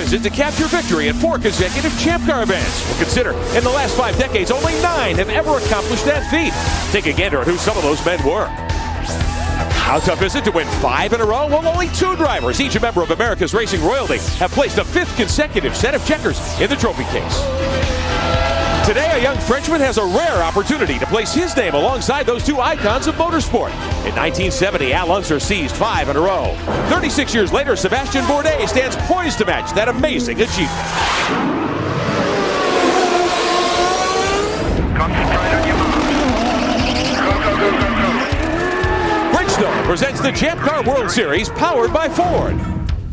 visit to capture victory at 4 consecutive Champ Car events. Well, consider, in the last 5 decades, only 9 have ever accomplished that feat. Take a gander at who some of those men were. How tough is it to win 5 in a row? Well, only 2 drivers, each a member of America's racing royalty, have placed a 5th consecutive set of checkers in the trophy case. Today, a young Frenchman has a rare opportunity to place his name alongside those 2 icons of motorsport. In 1970, Al Unser seized 5 in a row. 36 years later, Sébastien Bourdais stands poised to match that amazing achievement. Bridgestone presents the Champ Car World Series powered by Ford.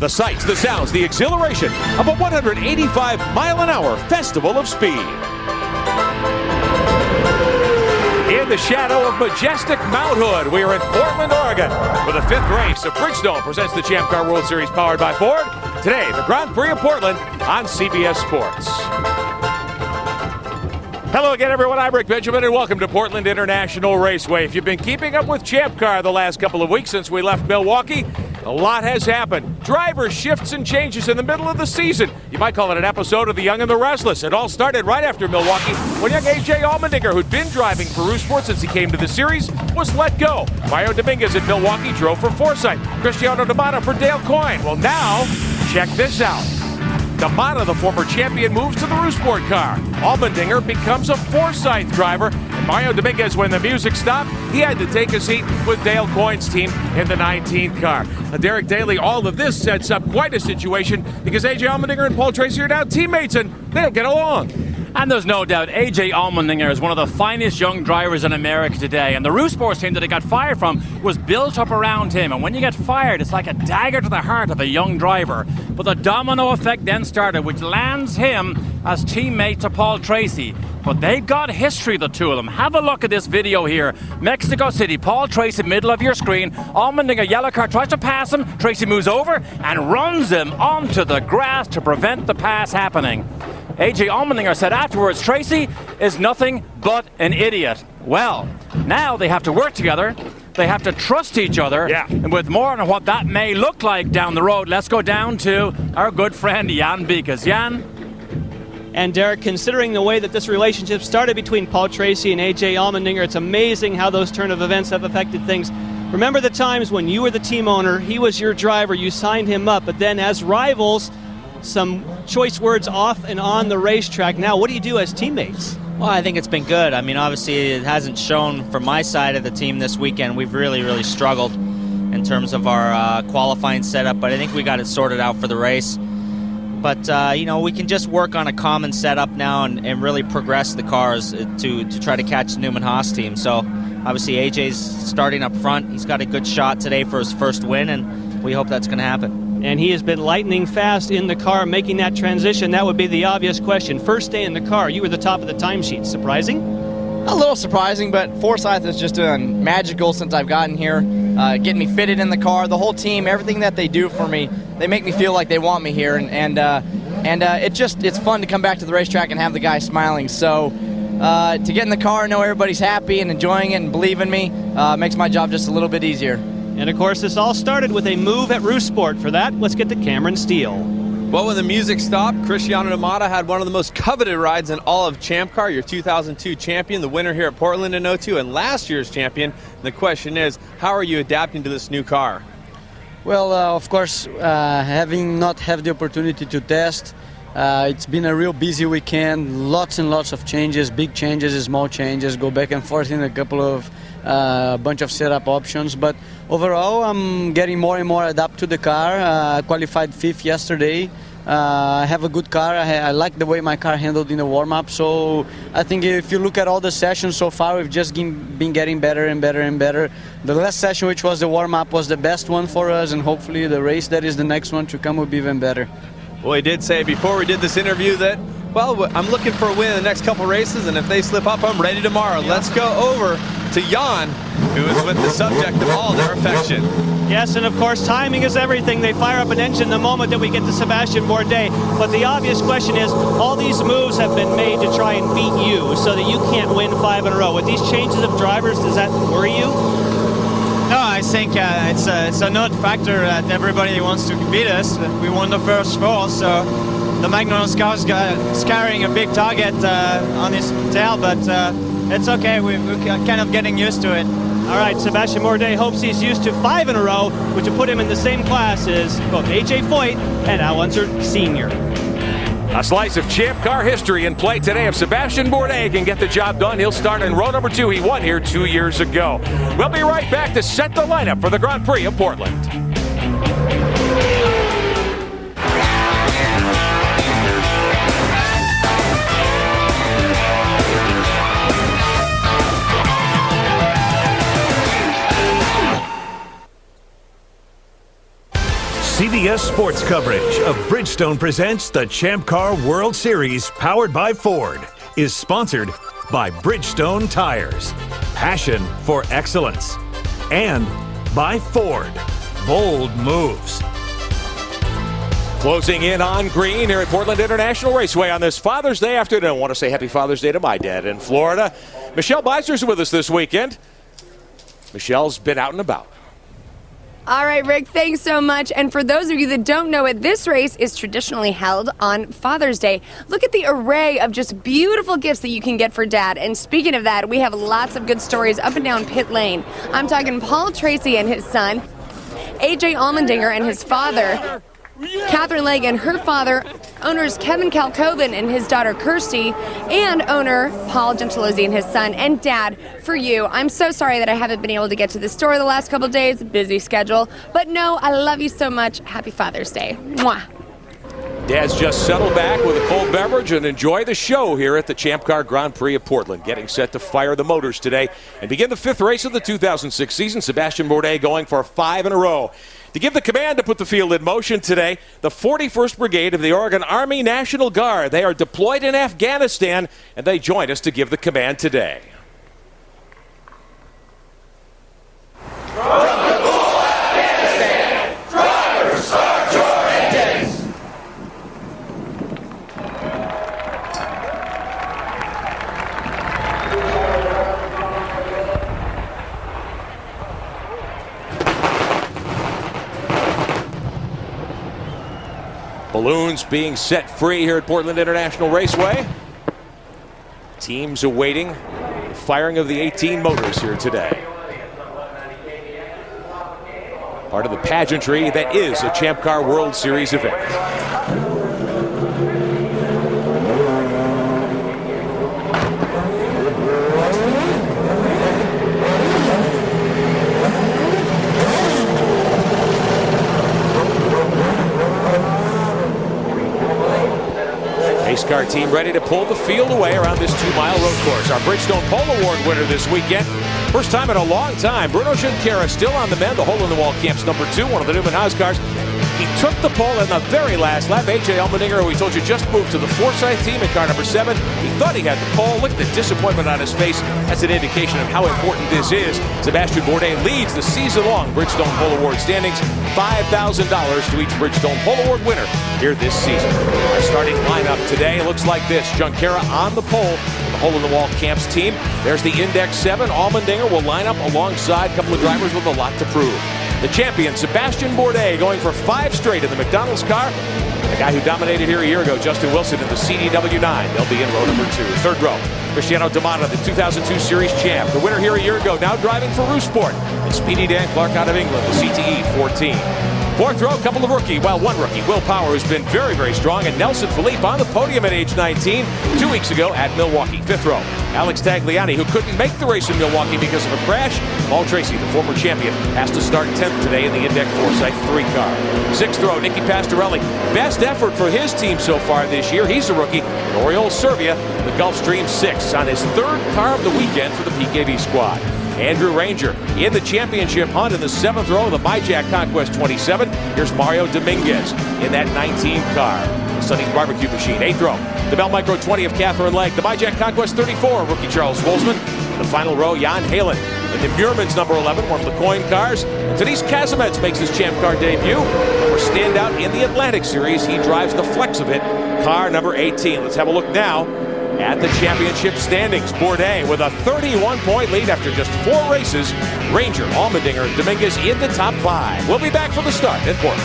The sights, the sounds, the exhilaration of a 185-mile-an-hour festival of speed. In the shadow of majestic Mount Hood, we are in Portland, Oregon, for the 5th race of Bridgestone presents the Champ Car World Series powered by Ford. Today, the Grand Prix of Portland on CBS Sports. Hello again, everyone. I'm Rick Benjamin, and welcome to Portland International Raceway. If you've been keeping up with Champ Car the last couple of weeks since we left Milwaukee, a lot has happened. Driver shifts and changes in the middle of the season. You might call it an episode of The Young and the Restless. It all started right after Milwaukee when young A.J. Allmendinger, who'd been driving for Raceway since he came to the series, was let go. Mario Dominguez at Milwaukee drove for Forsythe. Cristiano D'Amato for Dale Coyne. Well, now, check this out. D'Amato, the former champion, moves to the Roosport car. Allmendinger becomes a Forsythe driver. And Mario Dominguez, when the music stopped, he had to take a seat with Dale Coyne's team in the 19 car. Derek Daly, all of this sets up quite a situation because A.J. Allmendinger and Paul Tracy are now teammates and they don't get along. And there's no doubt A.J. Allmendinger is one of the finest young drivers in America today. And the Roosport team that he got fired from was built up around him. And when you get fired, it's like a dagger to the heart of a young driver. But the domino effect then started, which lands him as teammate to Paul Tracy. But they've got history, the two of them. Have a look at this video here. Mexico City, Paul Tracy, middle of your screen. Allmendinger, yellow car, tries to pass him. Tracy moves over and runs him onto the grass to prevent the pass happening. A.J. Allmendinger said afterwards, Tracy is nothing but an idiot. Well, now they have to work together. They have to trust each other. Yeah. And with more on what that may look like down the road, let's go down to our good friend Jan Beekes. Jan? And Derek, considering the way that this relationship started between Paul Tracy and A.J. Allmendinger, it's amazing how those turn of events have affected things. Remember the times when you were the team owner, he was your driver, you signed him up, but then as rivals, some choice words off and on the racetrack. Now, what do you do as teammates? Well, I think it's been good. I mean, obviously, it hasn't shown from my side of the team this weekend. We've really struggled in terms of our qualifying setup, but I think we got it sorted out for the race. But, you know, we can just work on a common setup now and really progress the cars to try to catch the Newman Haas team. So, obviously, AJ's starting up front. He's got a good shot today for his first win, and we hope that's going to happen. And he has been lightning fast in the car, making that transition. That would be the obvious question. First day in the car, you were the top of the timesheet. Surprising? A little surprising, but Forsythe is just doing magical since I've gotten here. Getting me fitted in the car, the whole team, everything that they do for me, they make me feel like they want me here. And it's fun to come back to the racetrack and have the guys smiling. So to get in the car, know everybody's happy and enjoying it and believe in me, makes my job just a little bit easier. And, of course, this all started with a move at Roosport. For that, let's get to Cameron Steele. Well, when the music stopped, Cristiano D'Amato had one of the most coveted rides in all of Champ Car, your 2002 champion, the winner here at Portland in 02, and last year's champion. The question is, how are you adapting to this new car? Well, of course, having not had the opportunity to test, it's been a real busy weekend, lots and lots of changes, big changes, small changes, go back and forth in a couple of bunch of setup options, but overall I'm getting more and more adapt to the car. Qualified 5th yesterday. I have a good car. I like the way my car handled in the warm-up, so I think if you look at all the sessions so far, we've just been getting better and better and better. The last session, which was the warm-up, was the best one for us, and hopefully the race that is the next one to come will be even better. Well, he did say before we did this interview that, well, I'm looking for a win in the next couple races, and if they slip up, I'm ready tomorrow. Let's go over to Jan, who is with the subject of all their affection. Yes, and of course, timing is everything. They fire up an engine the moment that we get to Sébastien Bourdais. But the obvious question is, all these moves have been made to try and beat you so that you can't win 5 in a row. With these changes of drivers, does that worry you? No, I think it's a nut factor that everybody wants to beat us. We won the first 4, so the McDonald's car is carrying a big target on his tail, but it's okay. We're kind of getting used to it. All right, Sebastian Bourdais hopes he's used to 5 in a row, which will put him in the same class as both A.J. Foyt and Al Unser Sr. A slice of Champ Car history in play today. If Sebastian Bourdais can get the job done, he'll start in row number 2. He won here 2 years ago. We'll be right back to set the lineup for the Grand Prix of Portland. CBS Sports coverage of Bridgestone presents the Champ Car World Series, powered by Ford, is sponsored by Bridgestone Tires. Passion for excellence. And by Ford. Bold moves. Closing in on green here at Portland International Raceway on this Father's Day afternoon. I want to say happy Father's Day to my dad in Florida. Michelle Beiser's with us this weekend. Michelle's been out and about. All right, Rick, thanks so much. And for those of you that don't know it, this race is traditionally held on Father's Day. Look at the array of just beautiful gifts that you can get for Dad. And speaking of that, we have lots of good stories up and down pit lane. I'm talking Paul Tracy and his son, A.J. Allmendinger and his father, Catherine Legge and her father, owners Kevin Kalkoven and his daughter Kirsty, and owner Paul Gentilozzi and his son. And Dad, for you, I'm so sorry that I haven't been able to get to the store the last couple of days, busy schedule, but no, I love you so much. Happy Father's Day. Mwah. Dad's just settled back with a cold beverage and enjoy the show here at the Champ Car Grand Prix of Portland. Getting set to fire the motors today and begin the 5th race of the 2006 season. Sebastian Bourdais going for 5 in a row. To give the command to put the field in motion today, the 41st Brigade of the Oregon Army National Guard. They are deployed in Afghanistan, and they join us to give the command today. Balloons being set free here at Portland International Raceway. Teams awaiting the firing of the 18 motors here today. Part of the pageantry that is a Champ Car World Series event. Race car team ready to pull the field away around this 2-mile road course. Our Bridgestone Pole Award winner this weekend. First time in a long time. Bruno Shankara still on the mend. The hole-in-the-wall Camps number 2, one of the Newman Haas cars. He took the pole in the very last lap. A.J. Allmendinger, who we told you just moved to the Forsyth team in car number 7. He thought he had the pole. Look at the disappointment on his face. That's an indication of how important this is. Sebastian Bourdais leads the season-long Bridgestone Pole Award standings. $5,000 to each Bridgestone Pole Award winner here this season. Our starting lineup today looks like this. Shankara on the pole for the hole-in-the-wall Camps team. There's the Index 7. Allmendinger will line up alongside a couple of drivers with a lot to prove. The champion, Sebastian Bourdais, going for 5 straight in the McDonald's car. The guy who dominated here a year ago, Justin Wilson, in the CCWS. They'll be in row number 2. Third row, Cristiano D'Amato, the 2002 Series champ. The winner here a year ago, now driving for Roosport. And Speedy Dan Clark out of England, the CTE 14. Fourth row, couple of one rookie, Will Power, who's been very, very strong, and Nelson Philippe on the podium at age 19 2 weeks ago at Milwaukee. Fifth row, Alex Tagliani, who couldn't make the race in Milwaukee because of a crash. Paul Tracy, the former champion, has to start 10th today in the Index Forsyth 3 car. Sixth row, Nicky Pastorelli. Best effort for his team so far this year. He's a rookie. And Oriol Servia, the Gulfstream 6, on his 3rd car of the weekend for the PKV squad. Andrew Ranger in the championship hunt in the 7th row of the MyJack Conquest 27. Here's Mario Dominguez in that 19 car. Sonny's Barbecue Machine. 8th row, the Bell Micro 20 of Catherine Legge. The MyJack Conquest 34, rookie Charles Wolfsman. The final row, Jan Halen in the Muirman's number 11, one of the coin cars. And Denise Kazimets makes his Champ Car debut. For standout in the Atlantic Series, he drives the flex of it, car number 18. Let's have a look now at the championship standings. Bourdais with a 31-point lead after just 4 races. Ranger, Allmendinger, and Dominguez in the top 5. We'll be back for the start in Portland.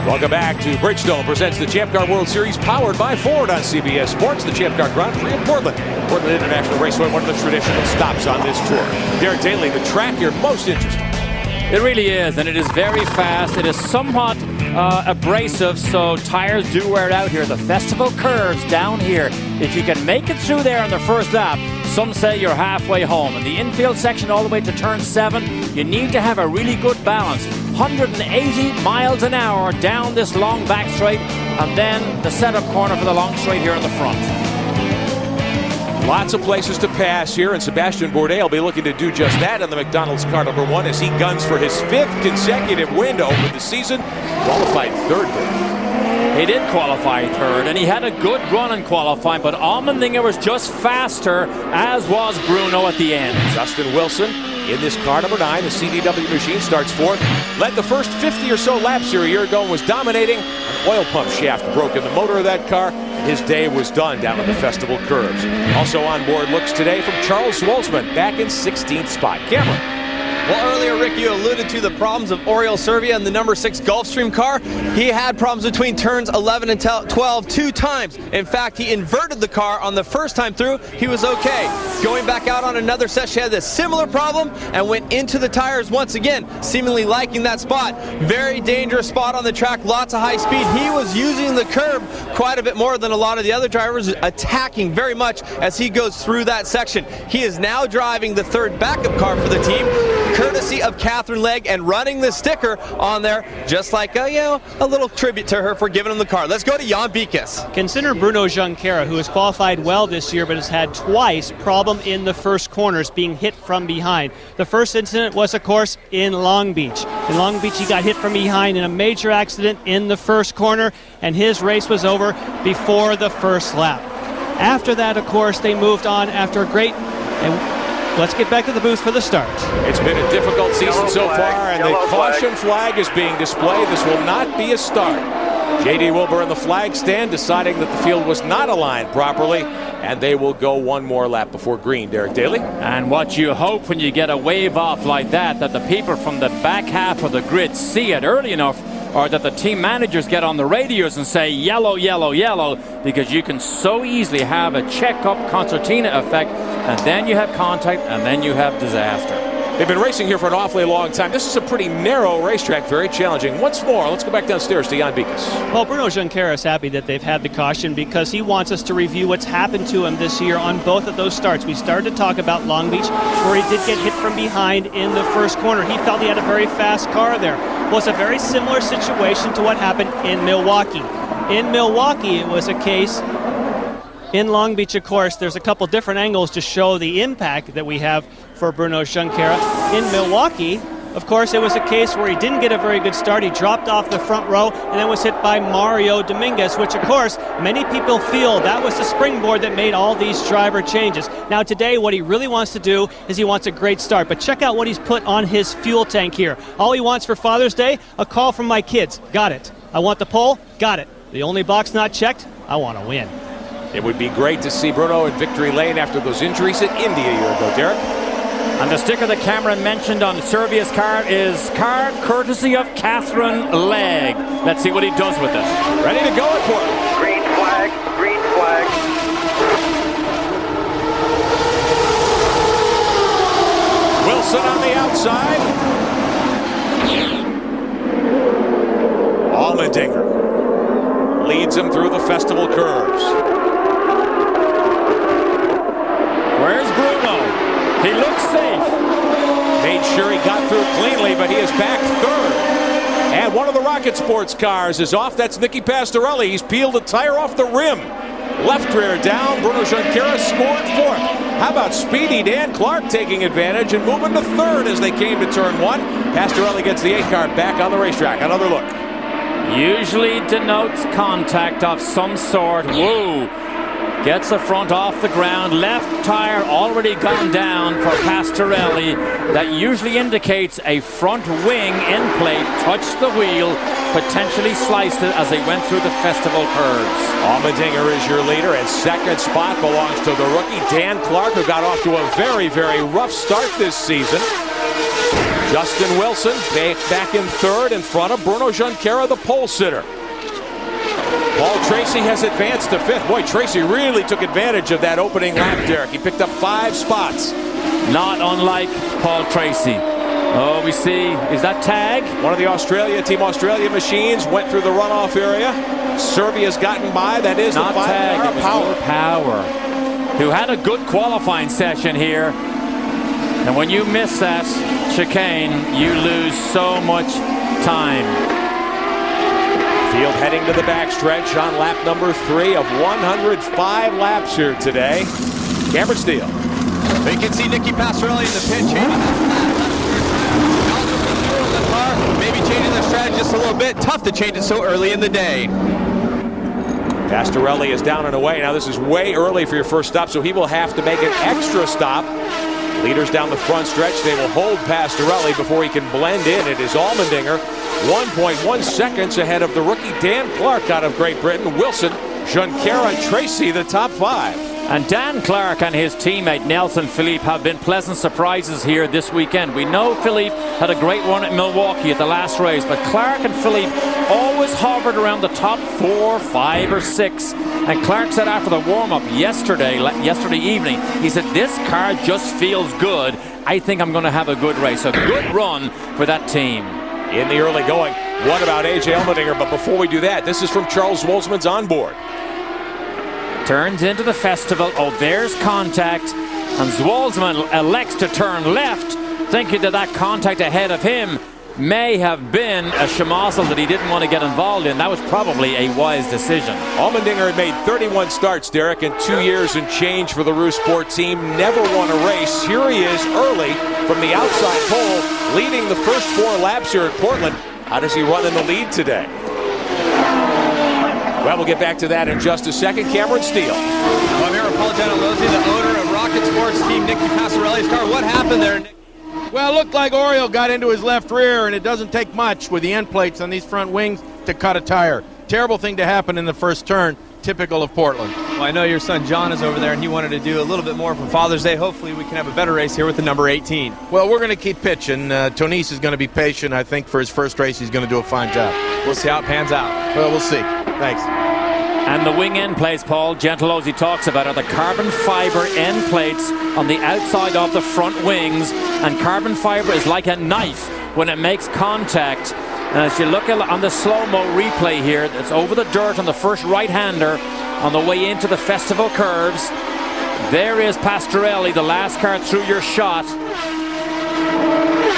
Welcome back to Bridgestone presents the Champ Car World Series powered by Ford on CBS Sports. The Champ Car Grand Prix in Portland. Portland International Raceway, one of the traditional stops on this tour. Derek Daly, the track you're most interested in. It really is, and it is very fast. It is somewhat abrasive, so tires do wear out here. The festival curves down here. If you can make it through there on the first lap, some say you're halfway home. In the infield section all the way to turn 7, you need to have a really good balance. 180 miles an hour down this long back straight, and then the setup corner for the long straight here in the front. Lots of places to pass here, and Sebastian Bourdais will be looking to do just that in the McDonald's car number 1 as he guns for his 5th consecutive win to open the season. Qualified 3rd there. He did qualify 3rd, and he had a good run in qualifying, but Allmendinger was just faster, as was Bruno at the end. Justin Wilson in this car number 9, the CDW machine, starts 4th. Led the first 50 or so laps here a year ago and was dominating. An oil pump shaft broke in the motor of that car. His day was done down at the festival curves. Also on board looks today from Charles Walsman, back in 16th spot. Cameron. Well, earlier, Rick, you alluded to the problems of Oriol Servia in the number 6 Gulfstream car. He had problems between turns 11 and 12 2 times. In fact, he inverted the car on the first time through. He was okay. Going back out on another session, he had a similar problem and went into the tires once again, seemingly liking that spot. Very dangerous spot on the track, lots of high speed. He was using the curb quite a bit more than a lot of the other drivers, attacking very much as he goes through that section. He is now driving the 3rd backup car for the team, courtesy of Catherine Legg, and running the sticker on there, just like a little tribute to her for giving him the car. Let's go to Jan Bikas. Consider Bruno Shankara, who has qualified well this year, but has had twice problem in the first corners, being hit from behind. The first incident was, of course, in Long Beach. In Long Beach, he got hit from behind in a major accident in the first corner, and his race was over before the first lap. After that, of course, they moved on after a great... Let's get back to the booth for the start. It's been a difficult season so far, and the caution flag is being displayed. This will not be a start. J.D. Wilbur in the flag stand deciding that the field was not aligned properly, and they will go one more lap before green. Derek Daly. And what you hope when you get a wave off like that the people from the back half of the grid see it early enough, or that the team managers get on the radios and say yellow, yellow, yellow, because you can so easily have a check-up concertina effect, and then you have contact, and then you have disaster. They've been racing here for an awfully long time. This is a pretty narrow racetrack, very challenging. Once more, let's go back downstairs to Jan Bikas. Well, Bruno Shankara is happy that they've had the caution because he wants us to review what's happened to him this year on both of those starts. We started to talk about Long Beach, where he did get hit from behind in the first corner. He felt he had a very fast car there. Well, it's a very similar situation to what happened in Milwaukee. In Milwaukee, it was a case... In Long Beach, of course, there's a couple different angles to show the impact that we have for Bruno Shankara. In Milwaukee, of course, it was a case where he didn't get a very good start. He dropped off the front row and then was hit by Mario Dominguez, which, of course, many people feel that was the springboard that made all these driver changes. Now, today, what he really wants to do is he wants a great start. But check out what he's put on his fuel tank here. All he wants for Father's Day, a call from my kids. Got it. I want the pole. Got it. The only box not checked, I want to win. It would be great to see Bruno in victory lane after those injuries at Indy a year ago. Derek? And the sticker that Cameron mentioned on Servia's car is car courtesy of Catherine Legg. Let's see what he does with it. Ready to go at Portland. Green flag, green flag. Wilson on the outside. Allmendinger leads him through the festival curves. Where's Bruno? He looks safe. Made sure he got through cleanly, but he is back 3rd. And one of the Rocket Sports cars is off. That's Nicky Pastorelli. He's peeled a tire off the rim. Left rear down. Bruno Shankara scored 4th. How about Speedy Dan Clark taking advantage and moving to 3rd as they came to turn 1. Pastorelli gets the 8 car back on the racetrack. Another look. Usually denotes contact of some sort. Whoa. Gets the front off the ground. Left tire already gone down for Pastorelli. That usually indicates a front wing end plate touched the wheel, potentially sliced it as they went through the festival curves. Allmendinger is your leader, and second spot belongs to the rookie Dan Clark, who got off to a very, very rough start this season. Justin Wilson back in third in front of Bruno Shankara, the pole sitter. Paul Tracy has advanced to fifth. Boy, Tracy really took advantage of that opening lap, Derek. He picked up 5 spots. Not unlike Paul Tracy. Oh, we see, is that tag? One of the Team Australia machines went through the runoff area. Serbia's gotten by. That is not the tag, it was Power. Power, who had a good qualifying session here. And when you miss that chicane, you lose so much time. Field heading to the backstretch on lap number 3 of 105 laps here today. Cameron Steele. You can see Nicky Pastorelli in the pit changing. Maybe changing the strategy just a little bit. Tough to change it so early in the day. Pastorelli is down and away. Now this is way early for your first stop, so he will have to make an extra stop. Leaders down the front stretch. They will hold Pastorelli before he can blend in. It is Allmendinger, 1.1 seconds ahead of the rookie Dan Clark out of Great Britain. Wilson, Shankara, and Tracy, the top 5. And Dan Clark and his teammate Nelson Philippe have been pleasant surprises here this weekend. We know Philippe had a great run at Milwaukee at the last race, but Clark and Philippe always hovered around the top 4, 5, or 6. And Clark said after the warm-up yesterday evening, he said, this car just feels good. I think I'm going to have a good race. A good run for that team. In the early going, what about A.J. Allmendinger? But before we do that, this is from Charles Wolzman's onboard. Turns into the festival. Oh, there's contact. And Zwolzman elects to turn left, thinking that that contact ahead of him may have been a schmozzle that he didn't want to get involved in. That was probably a wise decision. Allmendinger had made 31 starts, Derek, in 2 years and change for the Rousport team. Never won a race. Here he is early from the outside pole, leading the first 4 laps here at Portland. How does he run in the lead today? Well, we'll get back to that in just a second. Cameron Steele. Well, I'm here with Paul Gentilozzi, the owner of Rocket Sports Team Nicky Pastorelli's car. What happened there, Nick? Well, it looked like Oriole got into his left rear, and it doesn't take much with the end plates on these front wings to cut a tire. Terrible thing to happen in the first turn, typical of Portland. Well, I know your son John is over there, and he wanted to do a little bit more for Father's Day. Hopefully we can have a better race here with the number 18. Well, we're going to keep pitching. Tonise is going to be patient. I think for his first race, he's going to do a fine job. We'll see how it pans out. Well, we'll see. Thanks. And the wing end plates, Paul Gentilozzi talks about, are the carbon fiber end plates on the outside of the front wings. And carbon fiber is like a knife when it makes contact. And as you look on the slow-mo replay here, it's over the dirt on the first right-hander on the way into the festival curves. There is Pastorelli, the last car through your shot.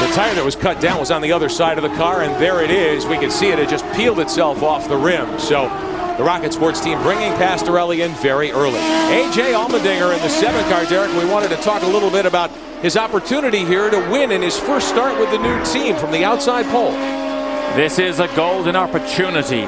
The tire that was cut down was on the other side of the car, and there it is. We can see it had just peeled itself off the rim. So the Rocket Sports team bringing Pastorelli in very early. A.J. Allmendinger in the 7 car, Derek. We wanted to talk a little bit about his opportunity here to win in his first start with the new team from the outside pole. This is a golden opportunity.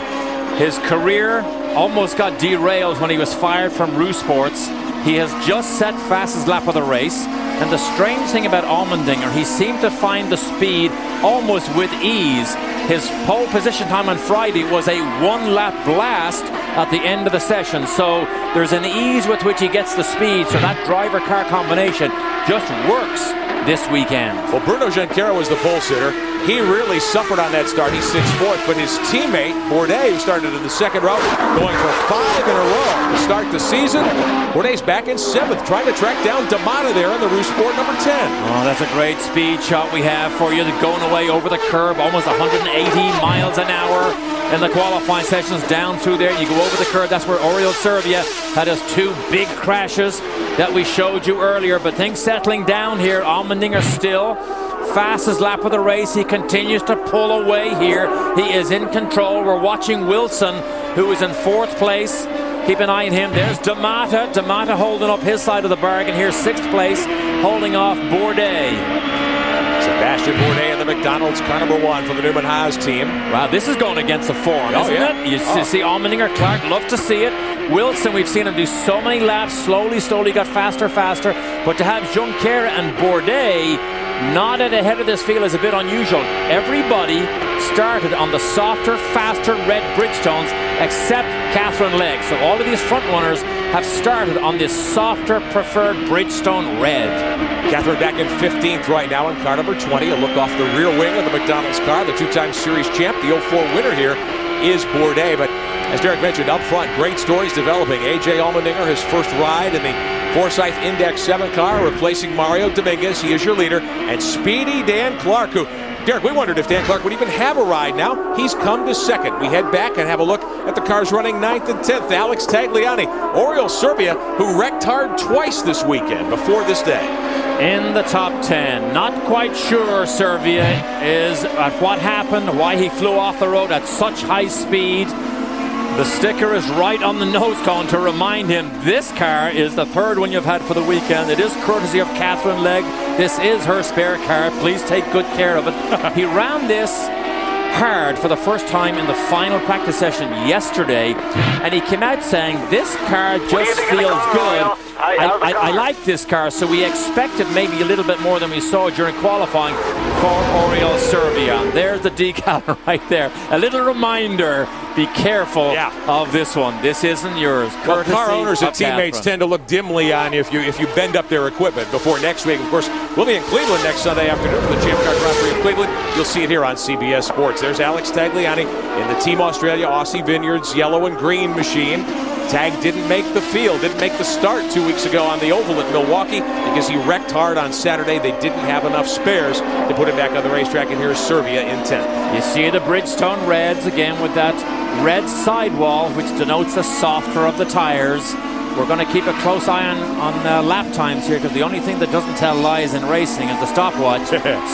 His career almost got derailed when he was fired from Rousports. He has just set fastest lap of the race. And the strange thing about Allmendinger, he seemed to find the speed almost with ease. His pole position time on Friday was a 1-lap blast at the end of the session. So there's an ease with which he gets the speed. So that driver-car combination just works this weekend. Well, Bruno Shankara was the pole sitter. He really suffered on that start. He sits 4th, but his teammate, Bourdais, who started in the 2nd row, going for 5 in a row to start the season. Bourdais back in 7th, trying to track down D'Amata there in the Rousport number 10. Oh, that's a great speed shot we have for you. Going away over the curb, almost 180 miles an hour in the qualifying sessions down through there. You go over the curb. That's where Oriole Serbia had his 2 big crashes that we showed you earlier. But things settling down here. Allmendinger still fastest lap of the race. He continues to pull away here. He is in control. We're watching Wilson, who is in 4th place. Keep an eye on him. There's D'Amata. D'Amata holding up his side of the bargain here. 6th place, holding off Bourdais. So Bastion Bourdais in the McDonald's car number 1 for the Newman Haas team. Wow, this is going against the form, isn't it? You see Allmendinger, Clark, love to see it. Wilson, we've seen him do so many laps, slowly got faster. But to have Junqueira and Bourdais not ahead of this field is a bit unusual. Everybody started on the softer, faster red Bridgestones except Catherine Legg. So all of these front runners have started on this softer, preferred Bridgestone red. Catherine back in 15th right now in car number 20. A look off the rear wing of the McDonald's car. The 2-time series champ, the 04 winner here is Bourdais. But as Derek mentioned up front, great stories developing. A.J. Allmendinger, his first ride in the Forsyth Index 7 car, replacing Mario Dominguez. He is your leader. And speedy Dan Clark, who, Derek, we wondered if Dan Clark would even have a ride now. He's come to second. We head back and have a look at the cars running 9th and 10th. Alex Tagliani, Oriol Serbia, who wrecked hard twice this weekend before this day. In the top 10. Not quite sure Serbia is at what happened, why he flew off the road at such high speed. The sticker is right on the nose cone to remind him this car is the third one you've had for the weekend. It is courtesy of Catherine Legg. This is her spare car. Please take good care of it. He ran this hard for the first time in the final practice session yesterday, and he came out saying this car just feels good. I like this car, so we expected maybe a little bit more than we saw during qualifying for Oriol Serbia. There's the decal right there. A little reminder, be careful of this one. This isn't yours. Well, car owners and teammates tend to look dimly on you if you bend up their equipment before next week. Of course, we'll be in Cleveland next Sunday afternoon for the Champ Car Grand Prix of Cleveland. You'll see it here on CBS Sports. There's Alex Tagliani in the Team Australia Aussie Vineyards yellow and green machine. Tag didn't make the field, didn't make the start 2 weeks ago on the oval at Milwaukee because he wrecked hard on Saturday. They didn't have enough spares to put him back on the racetrack, and here's Serbia in 10th. You see the Bridgestone reds again with that red sidewall, which denotes the softer of the tires. We're going to keep a close eye on lap times here, because the only thing that doesn't tell lies in racing is the stopwatch.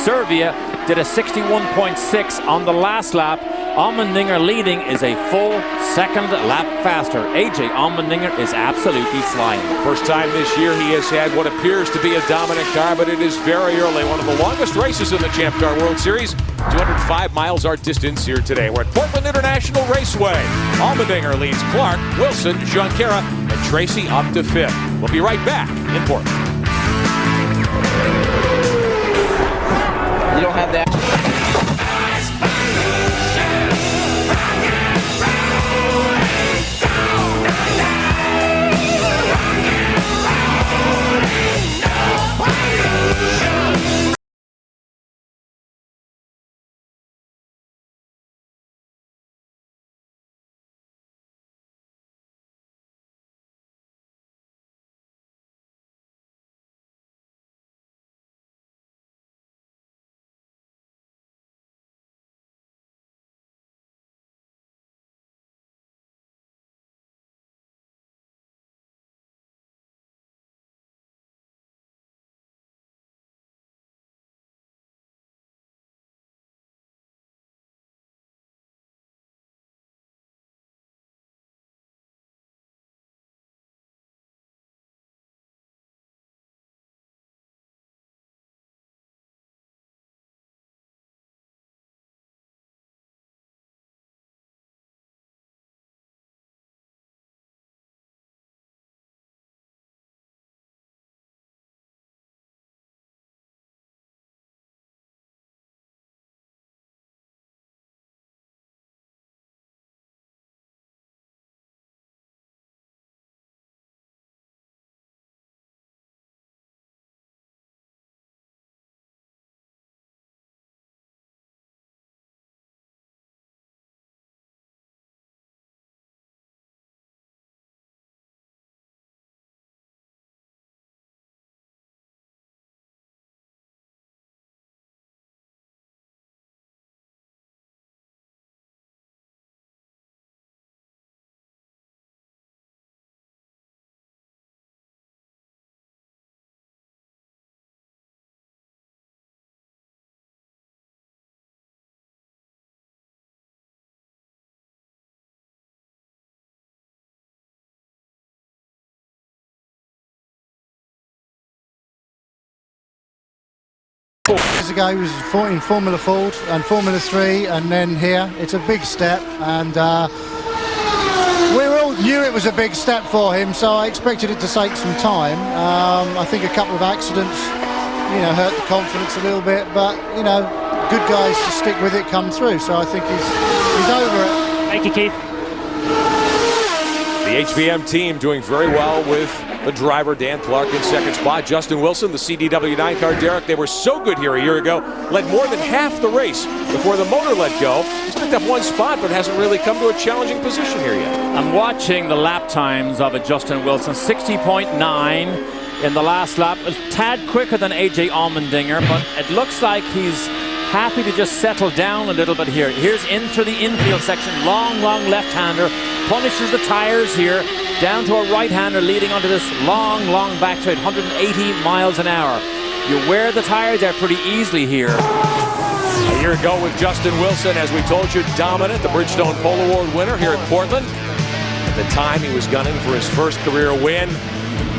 Serbia did a 61.6 on the last lap. Allmendinger leading is a full second lap faster. A.J. Allmendinger is absolutely flying. First time this year he has had what appears to be a dominant car, but it is very early. One of the longest races in the Champ Car World Series. 205 miles our distance here today. We're at Portland International Raceway. Allmendinger leads Clark, Wilson, Junqueira, and Tracy up to 5th. We'll be right back in Portland. You don't have that. Ford. Years ago, he was in Formula Ford and Formula 3, and then here. It's a big step, and we all knew it was a big step for him, so I expected it to take some time. I think a couple of accidents, hurt the confidence a little bit, but, good guys to stick with it come through, so I think he's over it. Thank you, Keith. The HBM team doing very well with the driver, Dan Clark, in second spot. Justin Wilson, the CDW 9 car. Derek, they were so good here a year ago. Led more than half the race before the motor let go. He's picked up one spot, but hasn't really come to a challenging position here yet. I'm watching the lap times of Justin Wilson. 60.9 in the last lap. A tad quicker than AJ Allmendinger, but it looks like he's happy to just settle down a little bit here. Here's in through the infield section. Long left-hander. Punishes the tires here. Down to a right-hander leading onto this long back straight. 180 miles an hour. You wear the tires out pretty easily here. A year ago with Justin Wilson, as we told you, dominant. The Bridgestone Pole Award winner here at Portland. At the time, he was gunning for his first career win.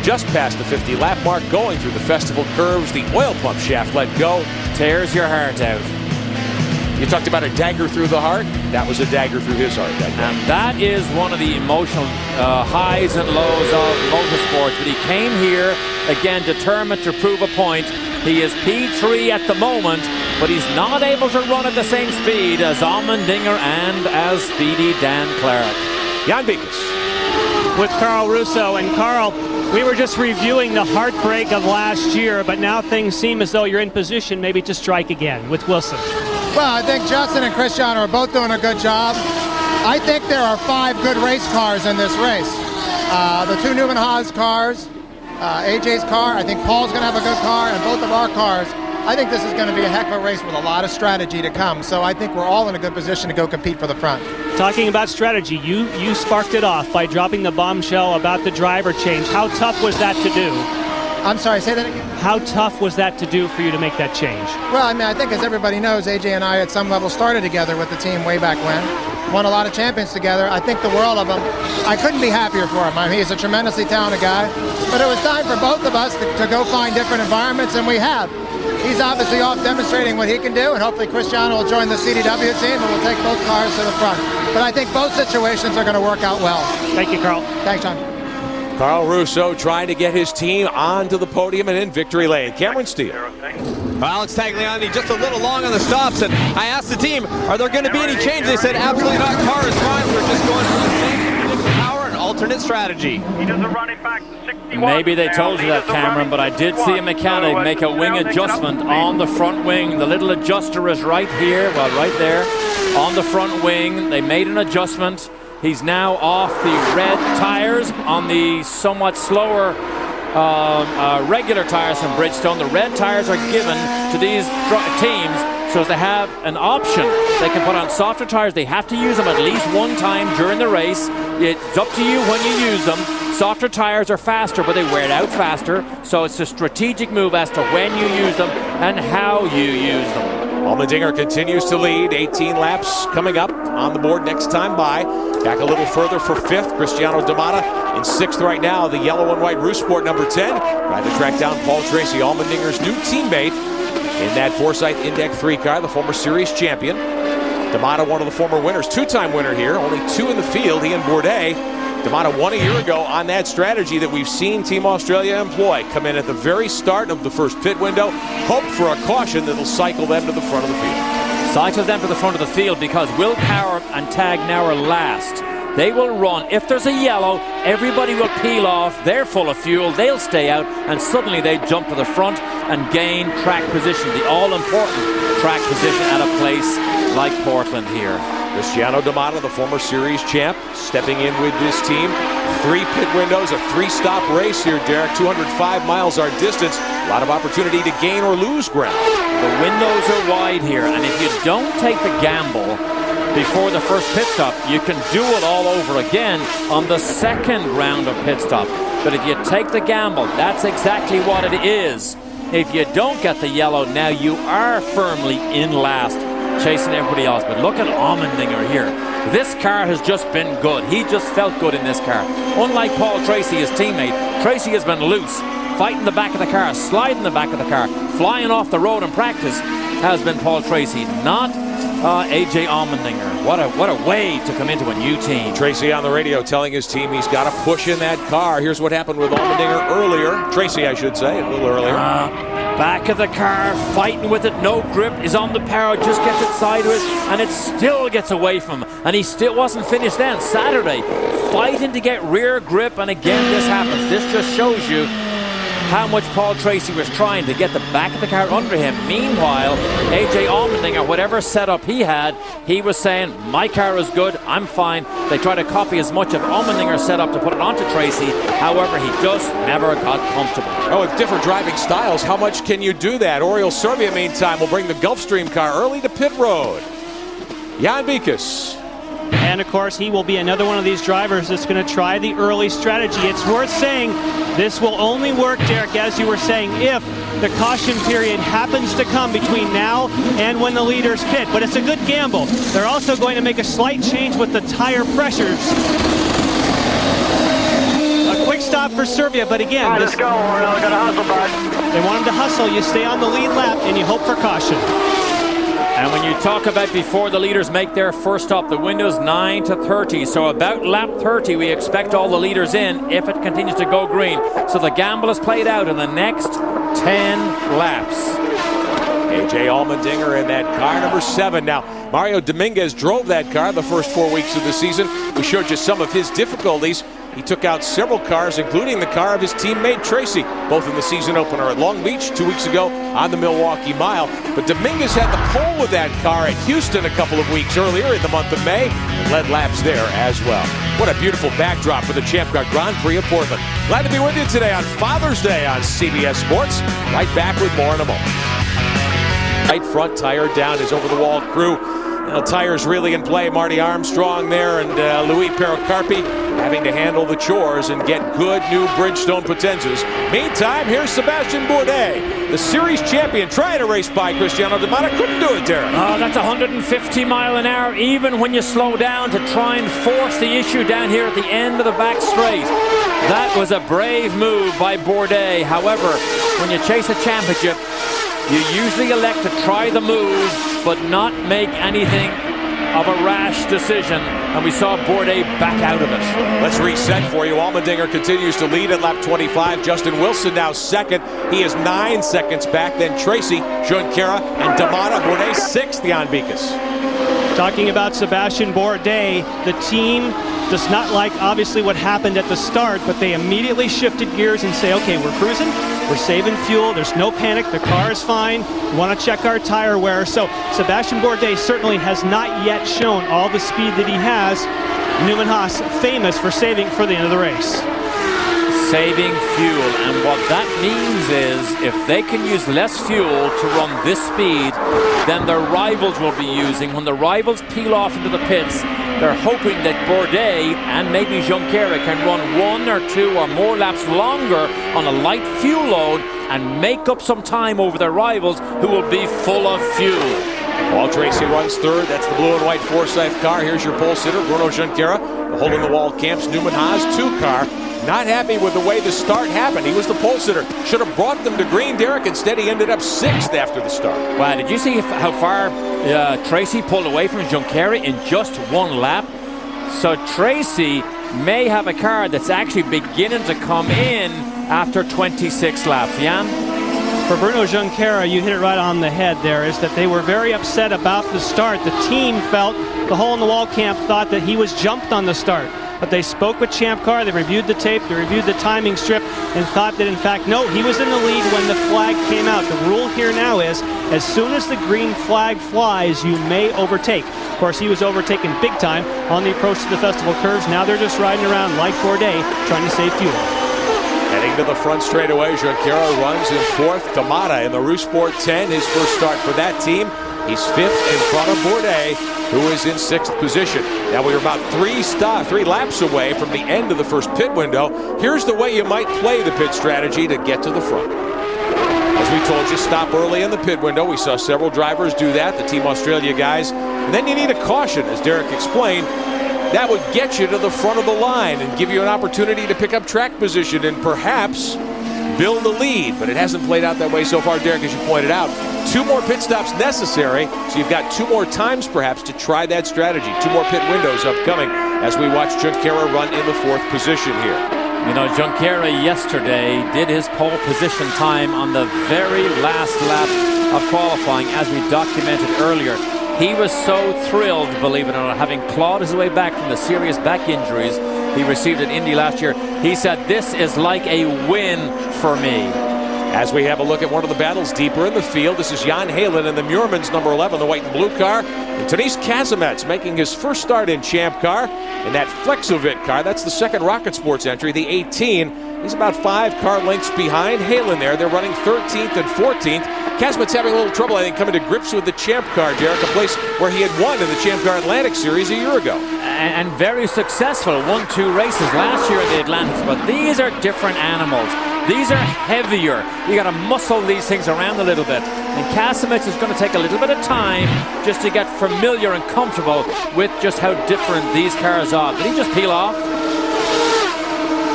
Just past the 50-lap mark, going through the festival curves. The oil pump shaft let go. Tears your heart out. You talked about a dagger through the heart. That was a dagger through his heart that day. And that is one of the emotional highs and lows of motorsports. But he came here, again, determined to prove a point. He is P3 at the moment, but he's not able to run at the same speed as Allmendinger and as speedy Dan Clark. Jan Beekes. With Carl Russo. And Carl, we were just reviewing the heartbreak of last year, but now things seem as though you're in position maybe to strike again with Wilson. Well, I think Justin and Cristiano are both doing a good job. I think there are 5 good race cars in this race. The 2 Newman Haas cars, AJ's car, I think Paul's going to have a good car, and both of our cars. I think this is going to be a heck of a race with a lot of strategy to come. So I think we're all in a good position to go compete for the front. Talking about strategy, you sparked it off by dropping the bombshell about the driver change. How tough was that to do? I'm sorry, say that again? How tough was that to do for you to make that change? Well, I mean, I think as everybody knows, AJ and I at some level started together with the team way back when. Won a lot of champions together. I think the world of him. I couldn't be happier for him. I mean, he's a tremendously talented guy. But it was time for both of us to go find different environments, and we have. He's obviously off demonstrating what he can do, and hopefully Cristiano will join the CDW team and we'll take both cars to the front. But I think both situations are going to work out well. Thank you, Carl. Thanks, John. Carl Russo trying to get his team onto the podium and in victory lane. Cameron Steele. Alex Tagliani just a little long on the stops, and I asked the team, are there going to be any changes? They said absolutely not. Car is fine. We're just going for the same power and alternate strategy. He does a running back to 61. Maybe they told you that, Cameron, but I did see a mechanic make a wing adjustment on the front wing. The little adjuster is right here, well, right there on the front wing. They made an adjustment. He's now off the red tires on the somewhat slower regular tires from Bridgestone. The red tires are given to these teams so as they have an option. They can put on softer tires. They have to use them at least one time during the race. It's up to you when you use them. Softer tires are faster, but they wear out faster. So it's a strategic move as to when you use them and how you use them. Allmendinger continues to lead. 18 laps coming up on the board next time by. Back a little further for 5th. Cristiano D'Amata in 6th right now. The yellow and white Rousport number 10. Trying to track down Paul Tracy, Allmendinger's new teammate in that Forsyth Index 3 car, the former series champion. D'Amata, one of the former winners, 2-time winner here. Only 2 in the field, he and Bourdais. D'Amata won a year ago on that strategy that we've seen Team Australia employ. Come in at the very start of the first pit window, hope for a caution that'll cycle them to the front of the field. Cycle them to the front of the field because Will Power and Tag now are last. They will run. If there's a yellow, everybody will peel off. They're full of fuel. They'll stay out, and suddenly they jump to the front and gain track position, the all-important track position at a place like Portland here. Cristiano D'Amata, the former series champ, stepping in with this team. 3 pit windows, a 3-stop race here, Derek. 205 miles our distance. A lot of opportunity to gain or lose ground. The windows are wide here, and if you don't take the gamble before the first pit stop, you can do it all over again on the second round of pit stop. But if you take the gamble, that's exactly what it is. If you don't get the yellow, now you are firmly in last, chasing everybody else. But look at Allmendinger here. This car has just been good. He just felt good in this car. Unlike Paul Tracy, his teammate, Tracy has been loose. fighting the back of the car, sliding the back of the car, flying off the road in practice has been Paul Tracy, not A.J. Allmendinger. What a way to come into a new team. Tracy on the radio telling his team he's got to push in that car. Here's what happened with Allmendinger earlier. Tracy, I should say, a little earlier. Back of the car, fighting with it, no grip, is on the power, just gets it sideways, and it still gets away from him. And he still wasn't finished then. Saturday, fighting to get rear grip, and again this happens. This just shows you how much Paul Tracy was trying to get the back of the car under him. Meanwhile, A.J. Allmendinger, whatever setup he had, he was saying, my car is good, I'm fine. They try to copy as much of Allmendinger's setup to put it onto Tracy. However, he just never got comfortable. Oh, with different driving styles, how much can you do that? Oriol Serbia, meantime, will bring the Gulfstream car early to pit road. Jan Bikus. And of course, he will be another one of these drivers that's going to try the early strategy. It's worth saying this will only work, Derek, as you were saying, if the caution period happens to come between now and when the leaders pit. But it's a good gamble. They're also going to make a slight change with the tire pressures. A quick stop for Serbia, but again, Let's go, Oriol. Got to hustle, bud. They want him to hustle. You stay on the lead lap and you hope for caution. And when you talk about before the leaders make their first stop, the window's 9 to 30. So about lap 30, we expect all the leaders in if it continues to go green. So the gamble is played out in the next 10 laps. A.J. Allmendinger in that car, number 7. Now, Mario Dominguez drove that car the first 4 weeks of the season. We showed you some of his difficulties. He took out several cars, including the car of his teammate Tracy, both in the season opener at Long Beach 2 weeks ago on the Milwaukee Mile. But Dominguez had the pole with that car at Houston a couple of weeks earlier in the month of May, and led laps there as well. What a beautiful backdrop for the Champ Car Grand Prix of Portland. Glad to be with you today on Father's Day on CBS Sports. Right back with more in a moment. Right front tire down, his over-the-wall crew. Now, tires really in play. Marty Armstrong there and Louis Pericarpi having to handle the chores and get good new Bridgestone Potenzas. Meantime, here's Sebastian Bourdais, the series champion, trying to race by Cristiano D'Amata. Couldn't do it, Derek. Oh, that's 150 mile an hour, even when you slow down to try and force the issue down here at the end of the back straight. That was a brave move by Bourdais. However, when you chase a championship, you usually elect to try the move, but not make anything of a rash decision, and we saw Bourdais back out of it. Let's reset for you. Allmendinger continues to lead at lap 25. Justin Wilson now second. He is 9 seconds back. Then Tracy, Shankara, and D'Amata. Bourdais sixth, Jan Bikus. Talking about Sebastian Bourdais, the team does not like, obviously, what happened at the start, but they immediately shifted gears and say, okay, we're cruising, we're saving fuel, there's no panic, the car is fine, we want to check our tire wear. So Sebastian Bourdais certainly has not yet shown all the speed that he has. Newman Haas, famous for saving for the end of the race. Saving fuel, and what that means is if they can use less fuel to run this speed than their rivals will be using. When the rivals peel off into the pits, they're hoping that Bourdais and maybe Shankara can run 1 or 2 or more laps longer on a light fuel load and make up some time over their rivals who will be full of fuel. Paul Tracy runs third. That's the blue and white Forsyth car. Here's your pole sitter, Bruno Shankara. The hole-in-the-wall camps, Newman Haas 2 car. Not happy with the way the start happened. He was the pole sitter. Should have brought them to green, Derek. Instead, he ended up 6th after the start. Wow, did you see how far Tracy pulled away from Shankara in just 1 lap? So Tracy may have a car that's actually beginning to come in after 26 laps. Jan? For Bruno Shankara, you hit it right on the head there, is that they were very upset about the start. The team felt, the hole-in-the-wall camp thought that he was jumped on the start. But they spoke with Champ Car, they reviewed the tape, they reviewed the timing strip, and thought that, in fact, no, he was in the lead when the flag came out. The rule here now is, as soon as the green flag flies, you may overtake. Of course, he was overtaken big time on the approach to the festival curves. Now they're just riding around like Bourdais, trying to save fuel. Heading to the front straightaway, Shankara runs in 4th. D'Amata in the Rousport 10, his first start for that team. He's 5th in front of Bourdais, who is in 6th position. Now we're about 3 laps away from the end of the first pit window. Here's the way you might play the pit strategy to get to the front. As we told you, stop early in the pit window. We saw several drivers do that, the Team Australia guys. And then you need a caution, as Derek explained. That would get you to the front of the line and give you an opportunity to pick up track position and perhaps build a lead, but it hasn't played out that way so far, Derek, as you pointed out. 2 more pit stops necessary, so you've got 2 more times perhaps to try that strategy. 2 more pit windows upcoming as we watch Shankara run in the 4th position here. You know, Shankara yesterday did his pole position time on the very last lap of qualifying, as we documented earlier. He was so thrilled, believe it or not, having clawed his way back from the serious back injuries he received at Indy last year. He said, "This is like a win for me." As we have a look at one of the battles deeper in the field, this is Jan Halen in the Muirman's number 11, the white and blue car. And Tanis Kazimets making his first start in Champ Car in that Flexovit car. That's the second Rocket Sports entry, the 18. He's about 5 car lengths behind Halen there. They're running 13th and 14th. Kazimets having a little trouble, I think, coming to grips with the Champ Car, Derek, a place where he had won in the Champ Car Atlantic Series a year ago. And very successful, won 2 races last year in the Atlantics, but these are different animals. These are heavier. You got to muscle these things around a little bit. And Kazimets is going to take a little bit of time just to get familiar and comfortable with just how different these cars are. Did he just peel off?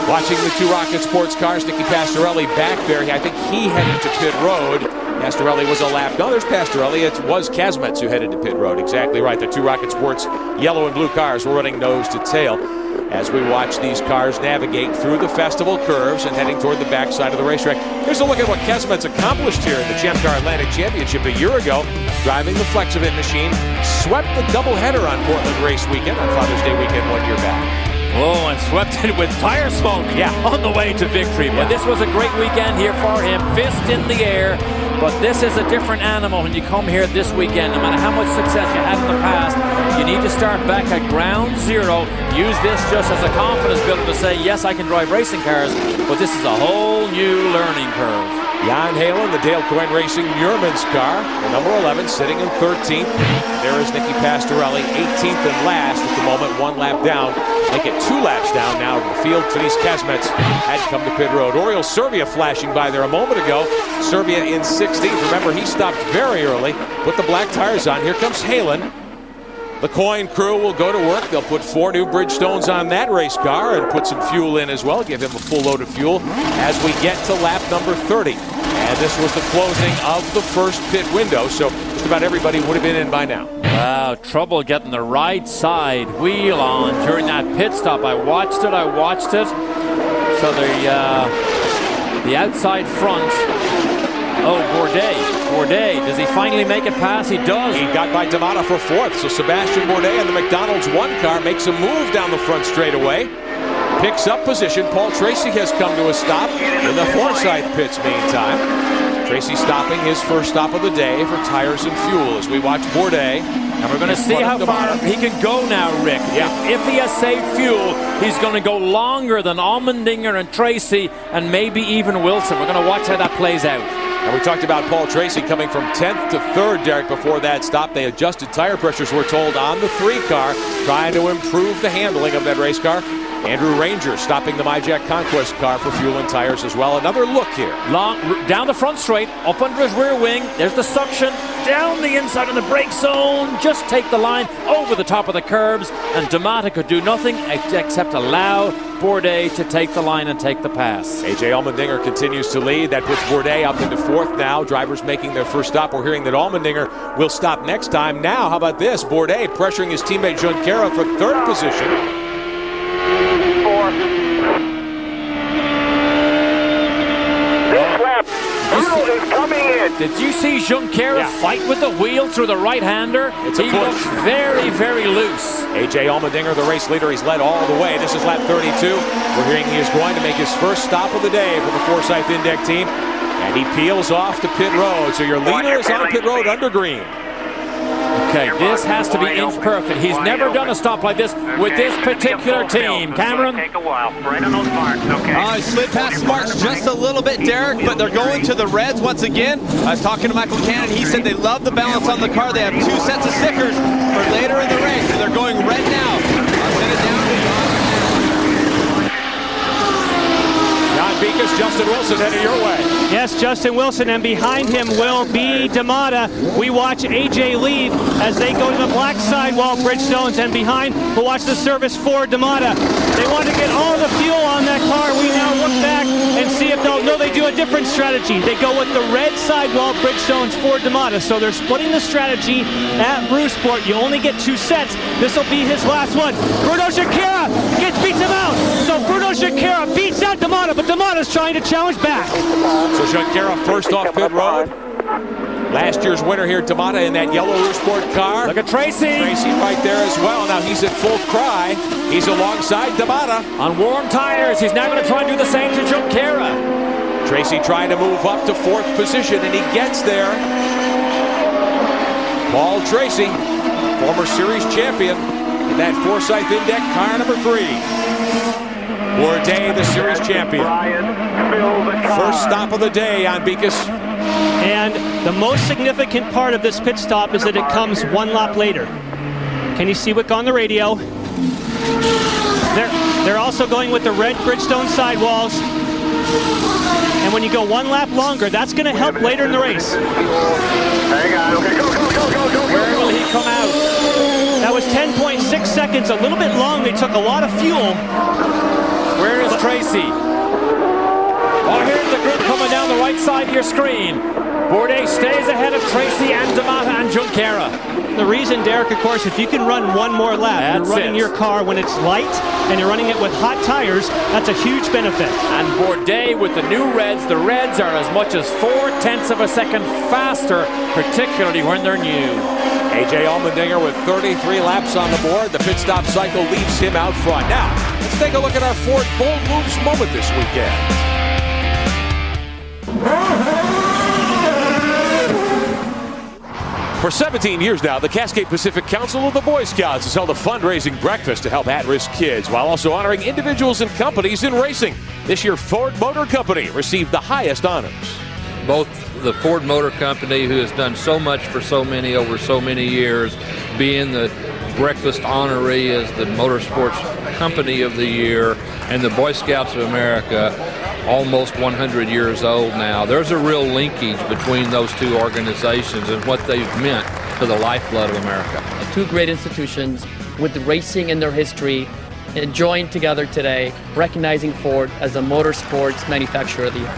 Watching the 2 Rocket Sports cars, Nicky Pastorelli back there. I think he headed to pit road. Pastorelli was a lap. No, there's Pastorelli. It was Kazimets who headed to pit road. Exactly right. The 2 Rocket Sports yellow and blue cars were running nose to tail as we watch these cars navigate through the festival curves and heading toward the backside of the racetrack. Here's a look at what Kazimets accomplished here in the Champ Car Atlantic Championship a year ago, driving the Flexovit machine. Swept the doubleheader on Portland race weekend, on Father's Day weekend 1 year back. Oh, and swept it with tire smoke on the way to victory. But this was a great weekend here for him. Fist in the air. But this is a different animal when you come here this weekend. No matter how much success you had in the past, you need to start back at ground zero. Use this just as a confidence builder to say, yes, I can drive racing cars, but this is a whole new learning curve. Jan Halen, the Dale Coyne Racing Muirman's car, the number 11, sitting in 13th. There is Nicky Pastorelli, 18th and last at the moment, 1 lap down. Make it 2 laps down now to the field. Tanis Kazimets had come to pit road. Oriol Serbia flashing by there a moment ago. Serbia in 16th. Remember, he stopped very early, put the black tires on. Here comes Halen. The Coyne crew will go to work. They'll put 4 new Bridgestones on that race car and put some fuel in as well. Give him a full load of fuel as we get to lap number 30. And this was the closing of the first pit window, so just about everybody would have been in by now. Wow, trouble getting the right side wheel on during that pit stop. I watched it. So the outside front. Oh, Bourdais, does he finally make it past? He does. He got by D'Amata for 4th, so Sebastian Bourdais and the McDonald's 1 car makes a move down the front straightaway. Picks up position. Paul Tracy has come to a stop in the Forsyth pits meantime. Tracy stopping his first stop of the day for tires and fuel as we watch Bourdais. And we're going to see how far he can go now, Rick. Yeah. If he has saved fuel, he's going to go longer than Allmendinger and Tracy and maybe even Wilson. We're going to watch how that plays out. And we talked about Paul Tracy coming from 10th to 3rd, Derek, before that stop. They adjusted tire pressures, we're told, on the 3 car, trying to improve the handling of that race car. Andrew Ranger stopping the MyJack Conquest car for fuel and tires as well. Another look here. Long down the front straight, up under his rear wing. There's the suction, down the inside of the brake zone. Just take the line over the top of the curbs, and D'Amata could do nothing except allow Bourdais to take the line and take the pass. A.J. Allmendinger continues to lead. That puts Bourdais up into 4th now. Drivers making their first stop. We're hearing that Allmendinger will stop next time. Now, how about this? Bourdais pressuring his teammate Shankara for 3rd position. 4. This lap, Bruno is coming in. Did you see Shankara fight with the wheel through the right-hander? He looks very, very loose. A.J. Allmendinger, the race leader, he's led all the way. This is lap 32. We're hearing he is going to make his first stop of the day for the Forsyth Index team. And he peels off to pit road. So your leader is on pit road under green. Okay, this has to be inch perfect. He's never done a stop like this with this particular team. Cameron? Take a while. Right on those marks, okay. Slid past the marks just a little bit, Derek, but they're going to the reds once again. I was talking to Michael Cannon. He said they love the balance on the car. They have 2 sets of stickers for later in the race, and they're going red now. I'll send it down to Jan Beacus, Justin Wilson headed your way. Yes, Justin Wilson, and behind him will be D'Amata. We watch AJ leave as they go to the black sidewall Bridgestones, and behind we'll watch the service for D'Amata. They want to get all the fuel on that car. We now look back and see if they do a different strategy. They go with the red sidewall Bridgestones for D'Amata. So they're splitting the strategy at Rousport. You only get 2 sets. This will be his last one. Bruno Shankara beats him out. So Bruno Shankara beats out D'Amata, but D'Amata's trying to challenge back. So Shankara first off pit road. Last year's winner here, D'Amata, in that yellow Rousport car. Look at Tracy. Tracy right there as well. Now he's at full cry. He's alongside D'Amata. On warm tires, he's now going to try and do the same to Shankara. Tracy trying to move up to 4th position, and he gets there. Paul Tracy, former series champion, in that Forsyth Index car number 3. Bourdais, the series champion. First stop of the day on Beacus. And the most significant part of this pit stop is that it comes 1 lap later. Can you see Wick on the radio? They're also going with the red Bridgestone sidewalls. And when you go 1 lap longer, that's going to help later in the race. Hang on, okay, go. Where will he come out? That was 10.6 seconds, a little bit long. They took a lot of fuel. Where is Tracy? Oh, here's the group coming down the right side of your screen. Bourdais stays ahead of Tracy and D'Amata and Shankara. The reason, Derek, of course, if you can run 1 more lap, you're running your car when it's light and you're running it with hot tires, that's a huge benefit. And Bourdais with the new reds, the reds are as much as 0.4 of a second faster, particularly when they're new. AJ Allmendinger with 33 laps on the board. The pit stop cycle leaves him out front. Now, let's take a look at our Ford Bold Moves moment this weekend. For 17 years now, the Cascade Pacific Council of the Boy Scouts has held a fundraising breakfast to help at-risk kids while also honoring individuals and companies in racing. This year, Ford Motor Company received the highest honors. Both the Ford Motor Company, who has done so much for so many over so many years, being the breakfast honoree as the Motorsports Company of the Year, and the Boy Scouts of America, almost 100 years old now. There's a real linkage between those 2 organizations and what they've meant to the lifeblood of America. 2 great institutions with the racing in their history and joined together today, recognizing Ford as the Motorsports Manufacturer of the Year.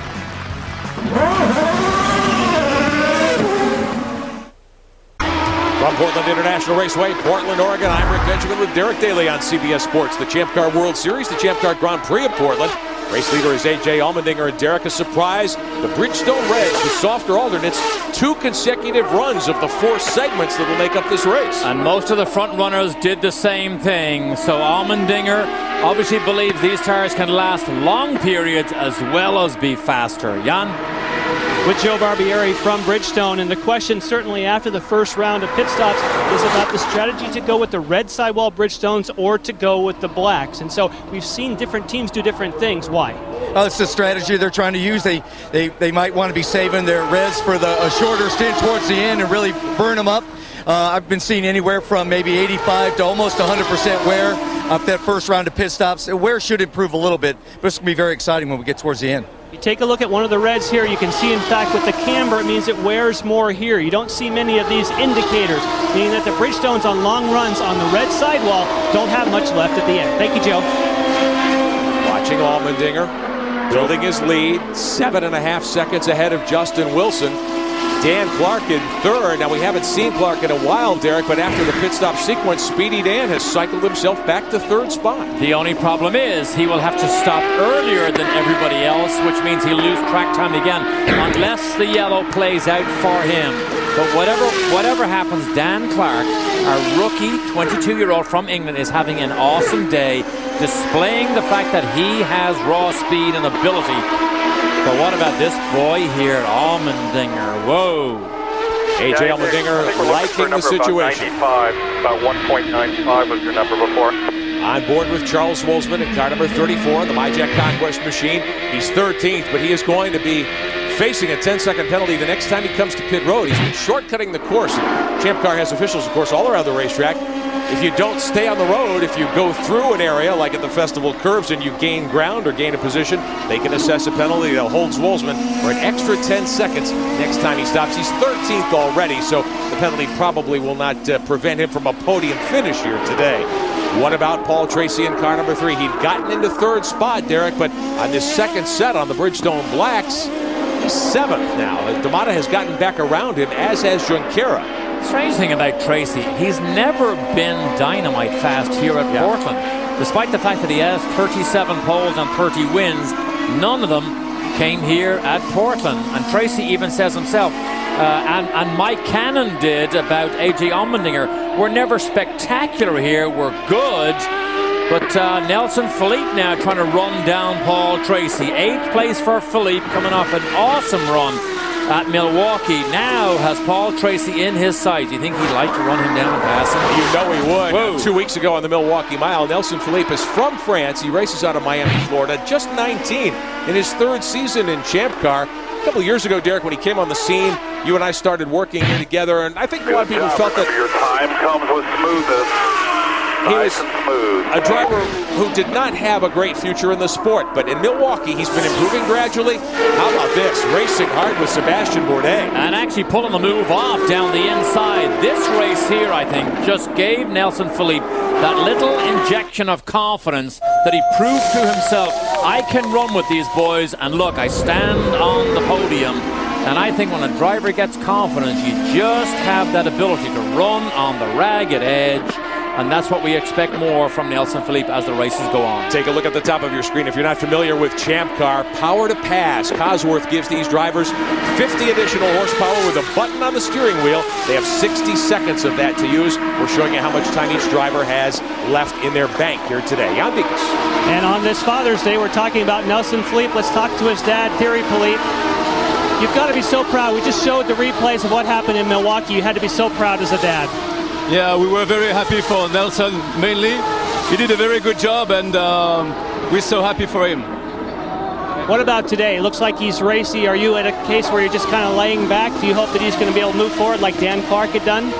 From Portland International Raceway, Portland, Oregon, I'm Rick Benjamin with Derek Daly on CBS Sports. The Champ Car World Series, the Champ Car Grand Prix of Portland. Race leader is AJ Allmendinger, and Derek, a surprise. The Bridgestone Reds, the softer alternates, 2 consecutive runs of the 4 segments that will make up this race. And most of the front runners did the same thing. So Allmendinger obviously believes these tires can last long periods as well as be faster. Jan? With Joe Barbieri from Bridgestone, and the question certainly after the first round of pit stops is about the strategy to go with the red sidewall Bridgestones or to go with the blacks. And so we've seen different teams do different things. Why? It's the strategy they're trying to use. They might want to be saving their reds for a shorter stint towards the end and really burn them up. I've been seeing anywhere from maybe 85 to almost 100% wear off that first round of pit stops. Wear should improve a little bit, but it's going to be very exciting when we get towards the end. You take a look at one of the reds here, you can see, in fact, with the camber, it means it wears more here. You don't see many of these indicators, meaning that the Bridgestones on long runs on the red sidewall don't have much left at the end. Thank you, Joe. Watching Allmendinger building his lead, 7.5 seconds ahead of Justin Wilson. Dan Clark in 3rd. Now, we haven't seen Clark in a while, Derek, but after the pit stop sequence, Speedy Dan has cycled himself back to 3rd spot. The only problem is he will have to stop earlier than everybody else, which means he'll lose track time again, unless the yellow plays out for him. But whatever happens, Dan Clark, our rookie 22-year-old from England, is having an awesome day, displaying the fact that he has raw speed and ability. But what about this boy here, Allmendinger? Whoa. AJ Allmendinger liking the situation. About 1.95 was your number before. On board with Charles Wolfsman in car number 34, the MyJack Conquest machine. He's 13th, but he is going to be facing a 10-second penalty the next time he comes to pit road. He's been shortcutting the course. Champ Car has officials, of course, all around the racetrack. if you don't stay on the road, if you go through an area like at the festival curves and you gain ground or gain a position, they can assess a penalty that holds Wolzman for an extra 10 seconds next time he stops. He's 13th already, so the penalty probably will not prevent him from a podium finish here today. What about Paul Tracy in car number 3? He'd gotten into 3rd spot, Derek, but on this second set on the Bridgestone Blacks, he's 7th now. D'Amata has gotten back around him, as has Junqueira. Strange thing about Tracy, he's never been dynamite fast here at Portland. Despite the fact that he has 37 poles and 30 wins, none of them came here at Portland. And Tracy even says himself, and Mike Cannon did about A.J. Allmendinger, we're never spectacular here, we're good. But Nelson Philippe now trying to run down Paul Tracy. 8th place for Philippe, coming off an awesome run at Milwaukee. Now has Paul Tracy in his sights. You think he'd like to run him down and pass him? You know he would. Whoa. 2 weeks ago on the Milwaukee Mile, Nelson Philippe is from France. He races out of Miami, Florida, just 19 in his 3rd season in Champ Car. A couple of years ago, Derek, when he came on the scene, you and I started working here together, and I think a lot of people felt that your time comes with smoothness. he was a driver who did not have a great future in the sport, but in Milwaukee he's been improving gradually. How about this? Racing hard with Sebastian Bourdais. And actually pulling the move off down the inside. This race here, I think, just gave Nelson Philippe that little injection of confidence that he proved to himself, I can run with these boys, and look, I stand on the podium. And I think when a driver gets confidence, you just have that ability to run on the ragged edge. And that's what we expect more from Nelson Philippe as the races go on. Take a look at the top of your screen. If you're not familiar with Champ Car, power to pass. Cosworth gives these drivers 50 additional horsepower with a button on the steering wheel. They have 60 seconds of that to use. We're showing you how much time each driver has left in their bank here today. Jan Dikas. And on this Father's Day, we're talking about Nelson Philippe. Let's talk to his dad, Thierry Philippe. You've got to be so proud. We just showed the replays of what happened in Milwaukee. You had to be so proud as a dad. Yeah, we were very happy for Nelson, mainly. He did a very good job, and we're so happy for him. What about today? It looks like he's racy. Are you at a case where you're just kind of laying back? Do you hope that he's going to be able to move forward like Dan Clark had done?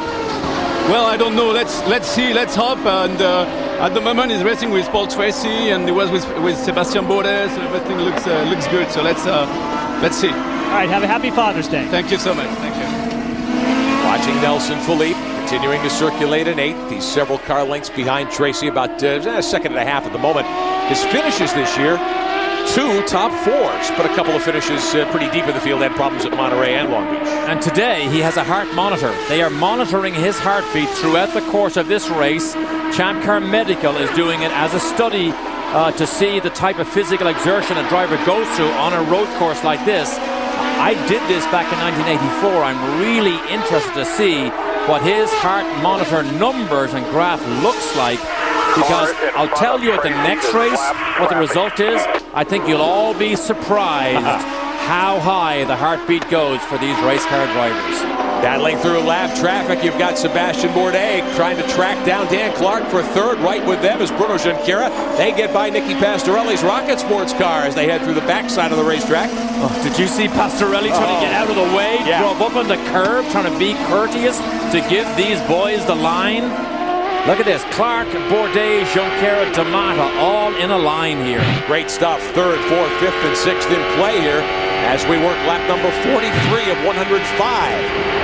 Well, I don't know. Let's see. Let's hope. And at the moment, he's racing with Paul Tracy, and he was with Sebastian Bourdais. So everything looks good. So let's see. All right. Have a happy Father's Day. Thank you so much. Thank you. Watching Nelson Philippe continuing to circulate in 8th. He's several car lengths behind Tracy, about a second and a half at the moment. His finishes this year, 2 top 4s, but a couple of finishes pretty deep in the field. Had problems at Monterey and Long Beach. And today he has a heart monitor. They are monitoring his heartbeat throughout the course of this race. Champ Car Medical is doing it as a study to see the type of physical exertion a driver goes through on a road course like this. I did this back in 1984. I'm really interested to see what his heart monitor numbers and graph looks like, because I'll tell you at the next race what the result is. I think you'll all be surprised how high the heartbeat goes for these race car drivers. Battling through lap traffic, you've got Sebastian Bourdais trying to track down Dan Clark for 3rd. Right with them is Bruno Shankara. They get by Nicky Pastorelli's Rocket Sports car as they head through the backside of the racetrack. Oh, did you see Pastorelli trying to get out of the way? Yeah. Drove up on the curb, trying to be courteous to give these boys the line. Look at this. Clark, Bourdais, Junqueira, D'Amata, all in a line here. Great stuff. 3rd, 4th, 5th, and 6th in play here as we work lap number 43 of 105.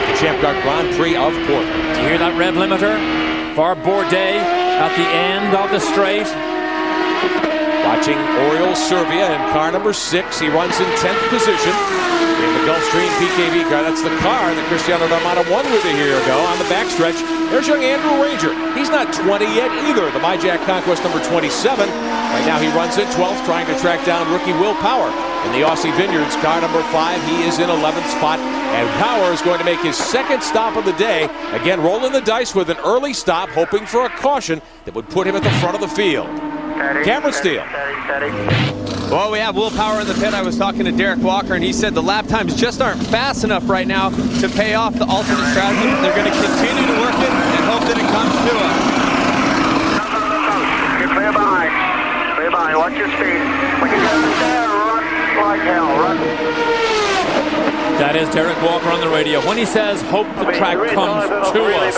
The Champ Car Grand Prix of Portland. Do you hear that rev limiter for Bourdais at the end of the straight? Watching Oriol Servia in car number 6. He runs in 10th position in the Gulfstream PKV car. That's the car that Cristiano D'Amata won with a year ago on the backstretch. There's young Andrew Ranger. He's not 20 yet either. The MyJack Conquest number 27. Right now he runs in 12th, trying to track down rookie Will Power. In the Aussie Vineyards car number 5, he is in 11th spot. And Power is going to make his 2nd stop of the day. Again, rolling the dice with an early stop, hoping for a caution that would put him at the front of the field. Cameron Steele. Well, we have Will Power in the pit. I was talking to Derek Walker, and he said the lap times just aren't fast enough right now to pay off the alternate strategy. They're going to continue to work it and hope that it comes to us. Get clear behind. Clear behind. Watch your speed. When you get there, run like hell. Run. That is Derek Walker on the radio. When he says, hope the track comes to us,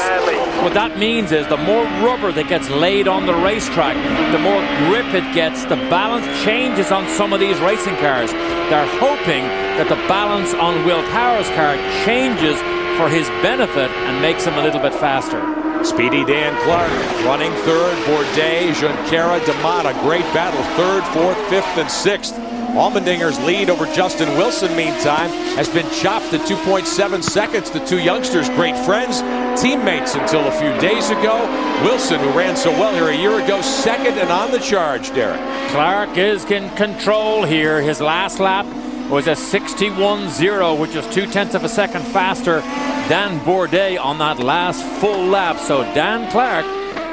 what that means is the more rubber that gets laid on the racetrack, the more grip it gets, the balance changes on some of these racing cars. They're hoping that the balance on Will Power's car changes for his benefit and makes him a little bit faster. Speedy Dan Clark running third. Bourdais, Junqueira, D'Amata. Great battle. Third, fourth, fifth, and sixth. Allmendinger's lead over Justin Wilson, meantime, has been chopped to 2.7 seconds. The two youngsters, great friends, teammates until a few days ago. Wilson, who ran so well here a year ago, second and on the charge, Derek. Clark is in control here. His last lap was a 61.0, which is 0.2 of a second faster than Bourdais on that last full lap. So Dan Clark,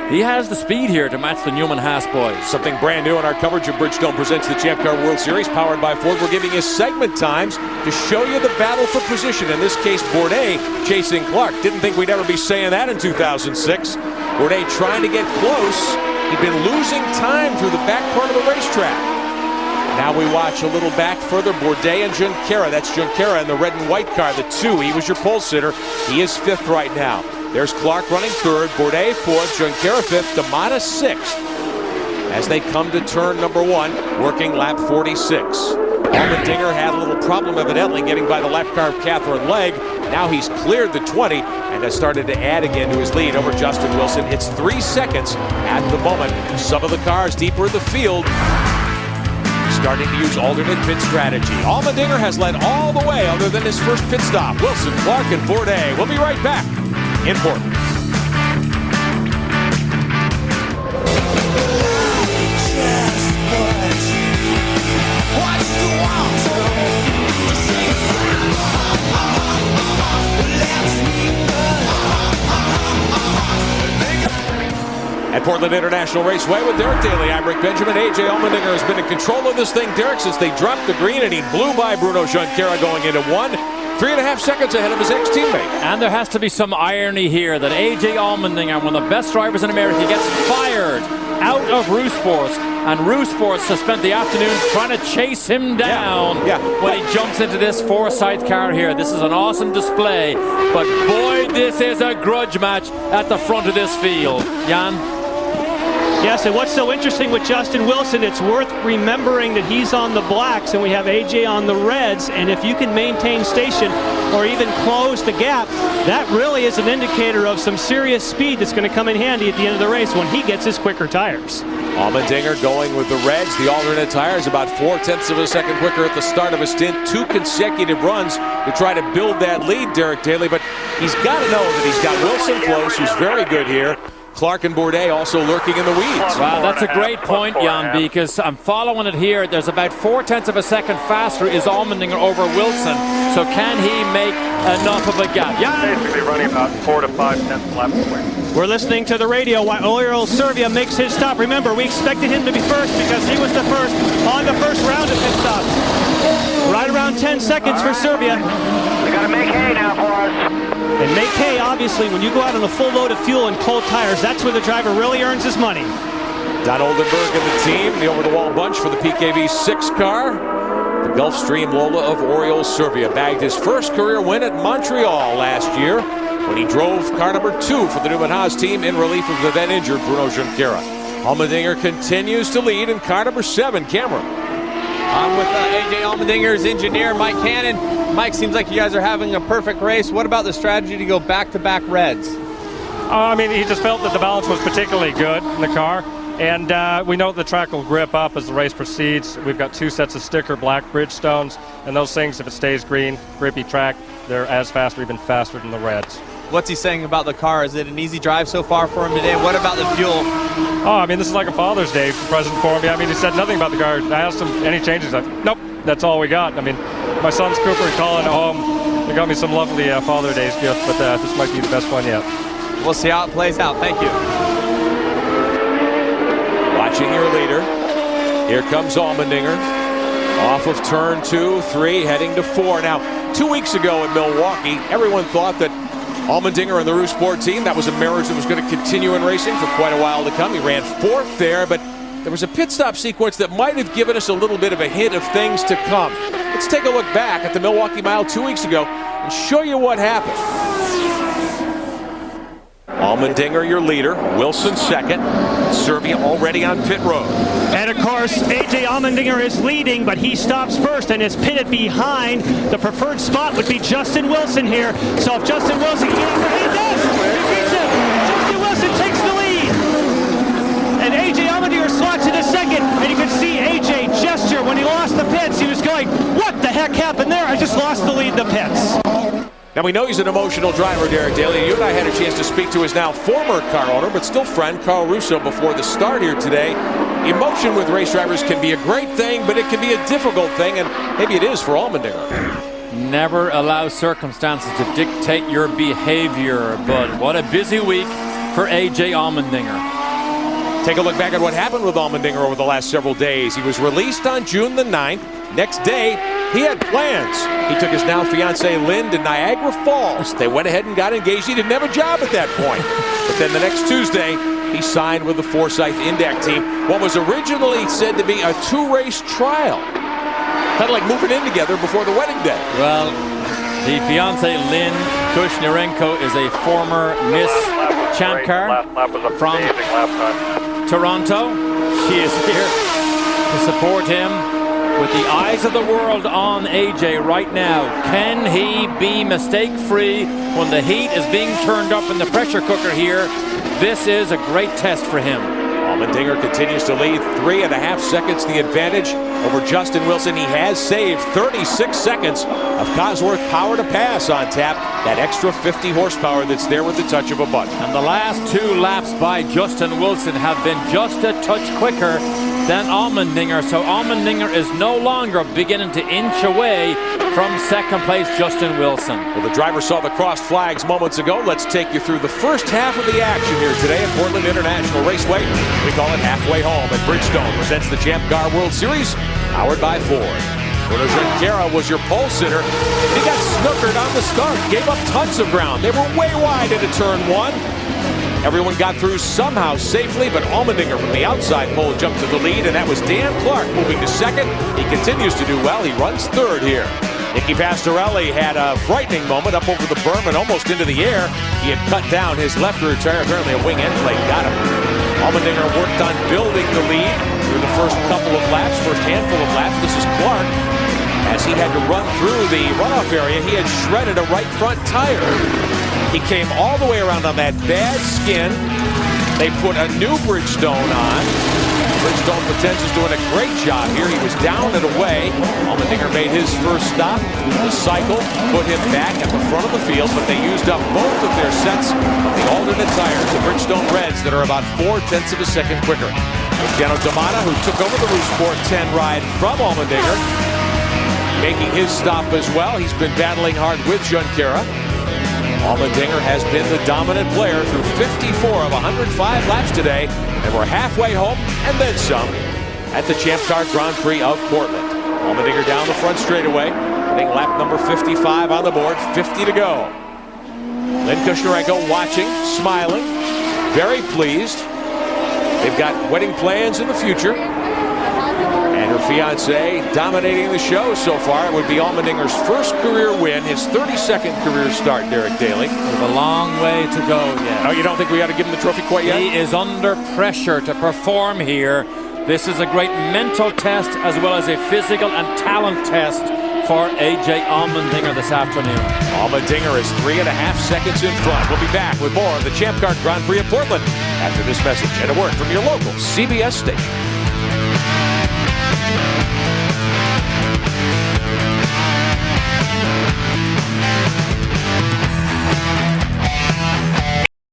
he has the speed here to match the Newman-Haas boys. Something brand new in our coverage of Bridgestone presents the Champ Car World Series, powered by Ford. We're giving you segment times to show you the battle for position. In this case, Bourdais chasing Clark. Didn't think we'd ever be saying that in 2006. Bourdais trying to get close. He'd been losing time through the back part of the racetrack. Now we watch a little back further, Bourdais and Junqueira. That's Junqueira in the red and white car, the 2. He was your pole sitter. He is 5th right now. There's Clark running 3rd, Bourdais 4th, Junqueira 5th, D'Amata 6th. As they come to turn number 1, working lap 46. Allmendinger had a little problem evidently getting by the lap car of Catherine Legg. Now he's cleared the 20 and has started to add again to his lead over Justin Wilson. It's 3 seconds at the moment. Some of the cars deeper in the field starting to use alternate pit strategy. Allmendinger has led all the way other than his first pit stop. Wilson, Clark, and Bourdais. We'll be right back in Portland. At Portland International Raceway with Derek Daly, I'm Rick Benjamin. A.J. Allmendinger has been in control of this thing, Derek, since they dropped the green, and he blew by Bruno Shankara going into 1. 3.5 seconds ahead of his ex-teammate. And there has to be some irony here that A.J. Allmendinger, one of the best drivers in America, gets fired out of Roosports, and Roosports has spent the afternoon trying to chase him down when he jumps into this Forsyth car here. This is an awesome display, but boy, this is a grudge match at the front of this field. Jan? Yes, and what's so interesting with Justin Wilson, it's worth remembering that he's on the blacks and we have AJ on the reds, and if you can maintain station or even close the gap, that really is an indicator of some serious speed that's going to come in handy at the end of the race when he gets his quicker tires. Allmendinger going with the reds, the alternate tires, about 0.4 of a second quicker at the start of his stint. 2 consecutive runs to try to build that lead, Derek Daly, but he's got to know that he's got Wilson close, who's very good here. Clark and Bourdais also lurking in the weeds. Wow, that's a great point, Jan, because I'm following it here. There's about 0.4 of a second faster is Allmendinger over Wilson. So can he make enough of a gap? Jan? Basically running about 4 to 5 tenths lap away. We're listening to the radio while Oriol Servia makes his stop. Remember, we expected him to be first because he was the first on the first round of pit stops. Right around 10 seconds for Servia. We got to make hay now for us. And make hay, obviously, when you go out on a full load of fuel and cold tires, that's where the driver really earns his money. Don Oldenburg and the team, the over-the-wall bunch for the PKV 6 car. The Gulfstream Lola of Oriol Servia bagged his first career win at Montreal last year when he drove car number 2 for the Newman-Haas team in relief of the then-injured Bruno Shankara. Allmendinger continues to lead in car number 7, Cameron. I'm with A.J. Allmendinger's engineer, Mike Cannon. Mike, seems like you guys are having a perfect race. What about the strategy to go back-to-back reds? I mean, he just felt that the balance was particularly good in the car. And we know the track will grip up as the race proceeds. We've got 2 sets of sticker black Bridgestones. And those things, if it stays green, grippy track, they're as fast or even faster than the reds. What's he saying about the car? Is it an easy drive so far for him today? What about the fuel? Oh, I mean, this is like a Father's Day present for me. I mean, he said nothing about the car. I asked him any changes. Nope, that's all we got. I mean, my son's Cooper calling home. They got me some lovely Father's Day gift, but this might be the best one yet. We'll see how it plays out. Thank you. Watching your leader. Here comes Allmendinger. Off of turn 2, 3, heading to 4. Now, 2 weeks ago at Milwaukee, everyone thought that Allmendinger and the Roux Sport team, that was a marriage that was going to continue in racing for quite a while to come. He ran 4th there, but there was a pit stop sequence that might have given us a little bit of a hint of things to come. Let's take a look back at the Milwaukee Mile 2 weeks ago and show you what happened. Allmendinger, your leader. Wilson second. Serbia already on pit road. And of course, A.J. Allmendinger is leading, but he stops first and is pitted behind. The preferred spot would be Justin Wilson here. So if Justin Wilson can get over, he does! He beats him! Justin Wilson takes the lead! And A.J. Allmendinger slots in a second, and you can see A.J. gesture when he lost the pits. He was going, what the heck happened there? I just lost the lead in the pits. Now, we know he's an emotional driver, Derek Daly. You and I had a chance to speak to his now former car owner, but still friend, Carl Russo, before the start here today. Emotion with race drivers can be a great thing, but it can be a difficult thing, and maybe it is for Allmendinger. Never allow circumstances to dictate your behavior, but what a busy week for A.J. Allmendinger. Take a look back at what happened with Allmendinger over the last several days. He was released on June the 9th. Next day, he had plans. He took his now fiancee Lynn to Niagara Falls. They went ahead and got engaged. He didn't have a job at that point. But then the next Tuesday, he signed with the Forsyth Indac team. What was originally said to be a 2-race trial. Kind of like moving in together before the wedding day. Well, the fiancee Lynn Kushnirenko is a former Miss Shankara from Toronto. She is here to support him. With the eyes of the world on AJ right now, can he be mistake-free when the heat is being turned up in the pressure cooker here? This is a great test for him. Allmendinger continues to lead 3.5 seconds the advantage over Justin Wilson. He has saved 36 seconds of Cosworth power to pass on tap. That extra 50 horsepower that's there with the touch of a button. And the last 2 laps by Justin Wilson have been just a touch quicker than Allmendinger, so Allmendinger is no longer beginning to inch away from second place Justin Wilson. Well, the driver saw the crossed flags moments ago. Let's take you through the first half of the action here today at Portland International Raceway. We call it halfway home, and Bridgestone presents the Champ Car World Series, powered by Ford. Bruno Shankara was your pole sitter. He got snookered on the start, gave up tons of ground. They were way wide into turn 1. Everyone got through somehow safely, but Allmendinger from the outside pole jumped to the lead, and that was Dan Clark moving to second. He continues to do well. He runs third here. Nicky Pastorelli had a frightening moment up over the berm and almost into the air. He had cut down his left rear tire. Apparently a wing end plate got him. Allmendinger worked on building the lead through the first couple of laps, first handful of laps. This is Clark. As he had to run through the runoff area, he had shredded a right front tire. He came all the way around on that bad skin. They put a new Bridgestone on. Bridgestone pretends is doing a great job here. He was down and away. Allmendinger made his first stop. The cycle put him back at the front of the field, but they used up both of their sets of the alternate tires, the Bridgestone Reds, that are about 0.4 of a second quicker. Cristiano Damata, who took over the Sport 10 ride from Allmendinger, making his stop as well. He's been battling hard with Shankara. Allmendinger has been the dominant player through 54 of 105 laps today, and we're halfway home and then some at the Champ Car Grand Prix of Portland. Allmendinger down the front straightaway, getting lap number 55 on the board, 50 to go. Lynn Kushnirenko watching, smiling, very pleased. They've got wedding plans in the future. And her fiancé dominating the show so far. It would be Allmendinger's first career win, his 32nd career start, Derek Daly. With a long way to go yet. Oh, you don't think we ought to give him the trophy quite yet? He is under pressure to perform here. This is a great mental test as well as a physical and talent test for A.J. Allmendinger this afternoon. Allmendinger is 3.5 seconds in front. We'll be back with more of the Champ Car Grand Prix of Portland after this message and a word from your local CBS station.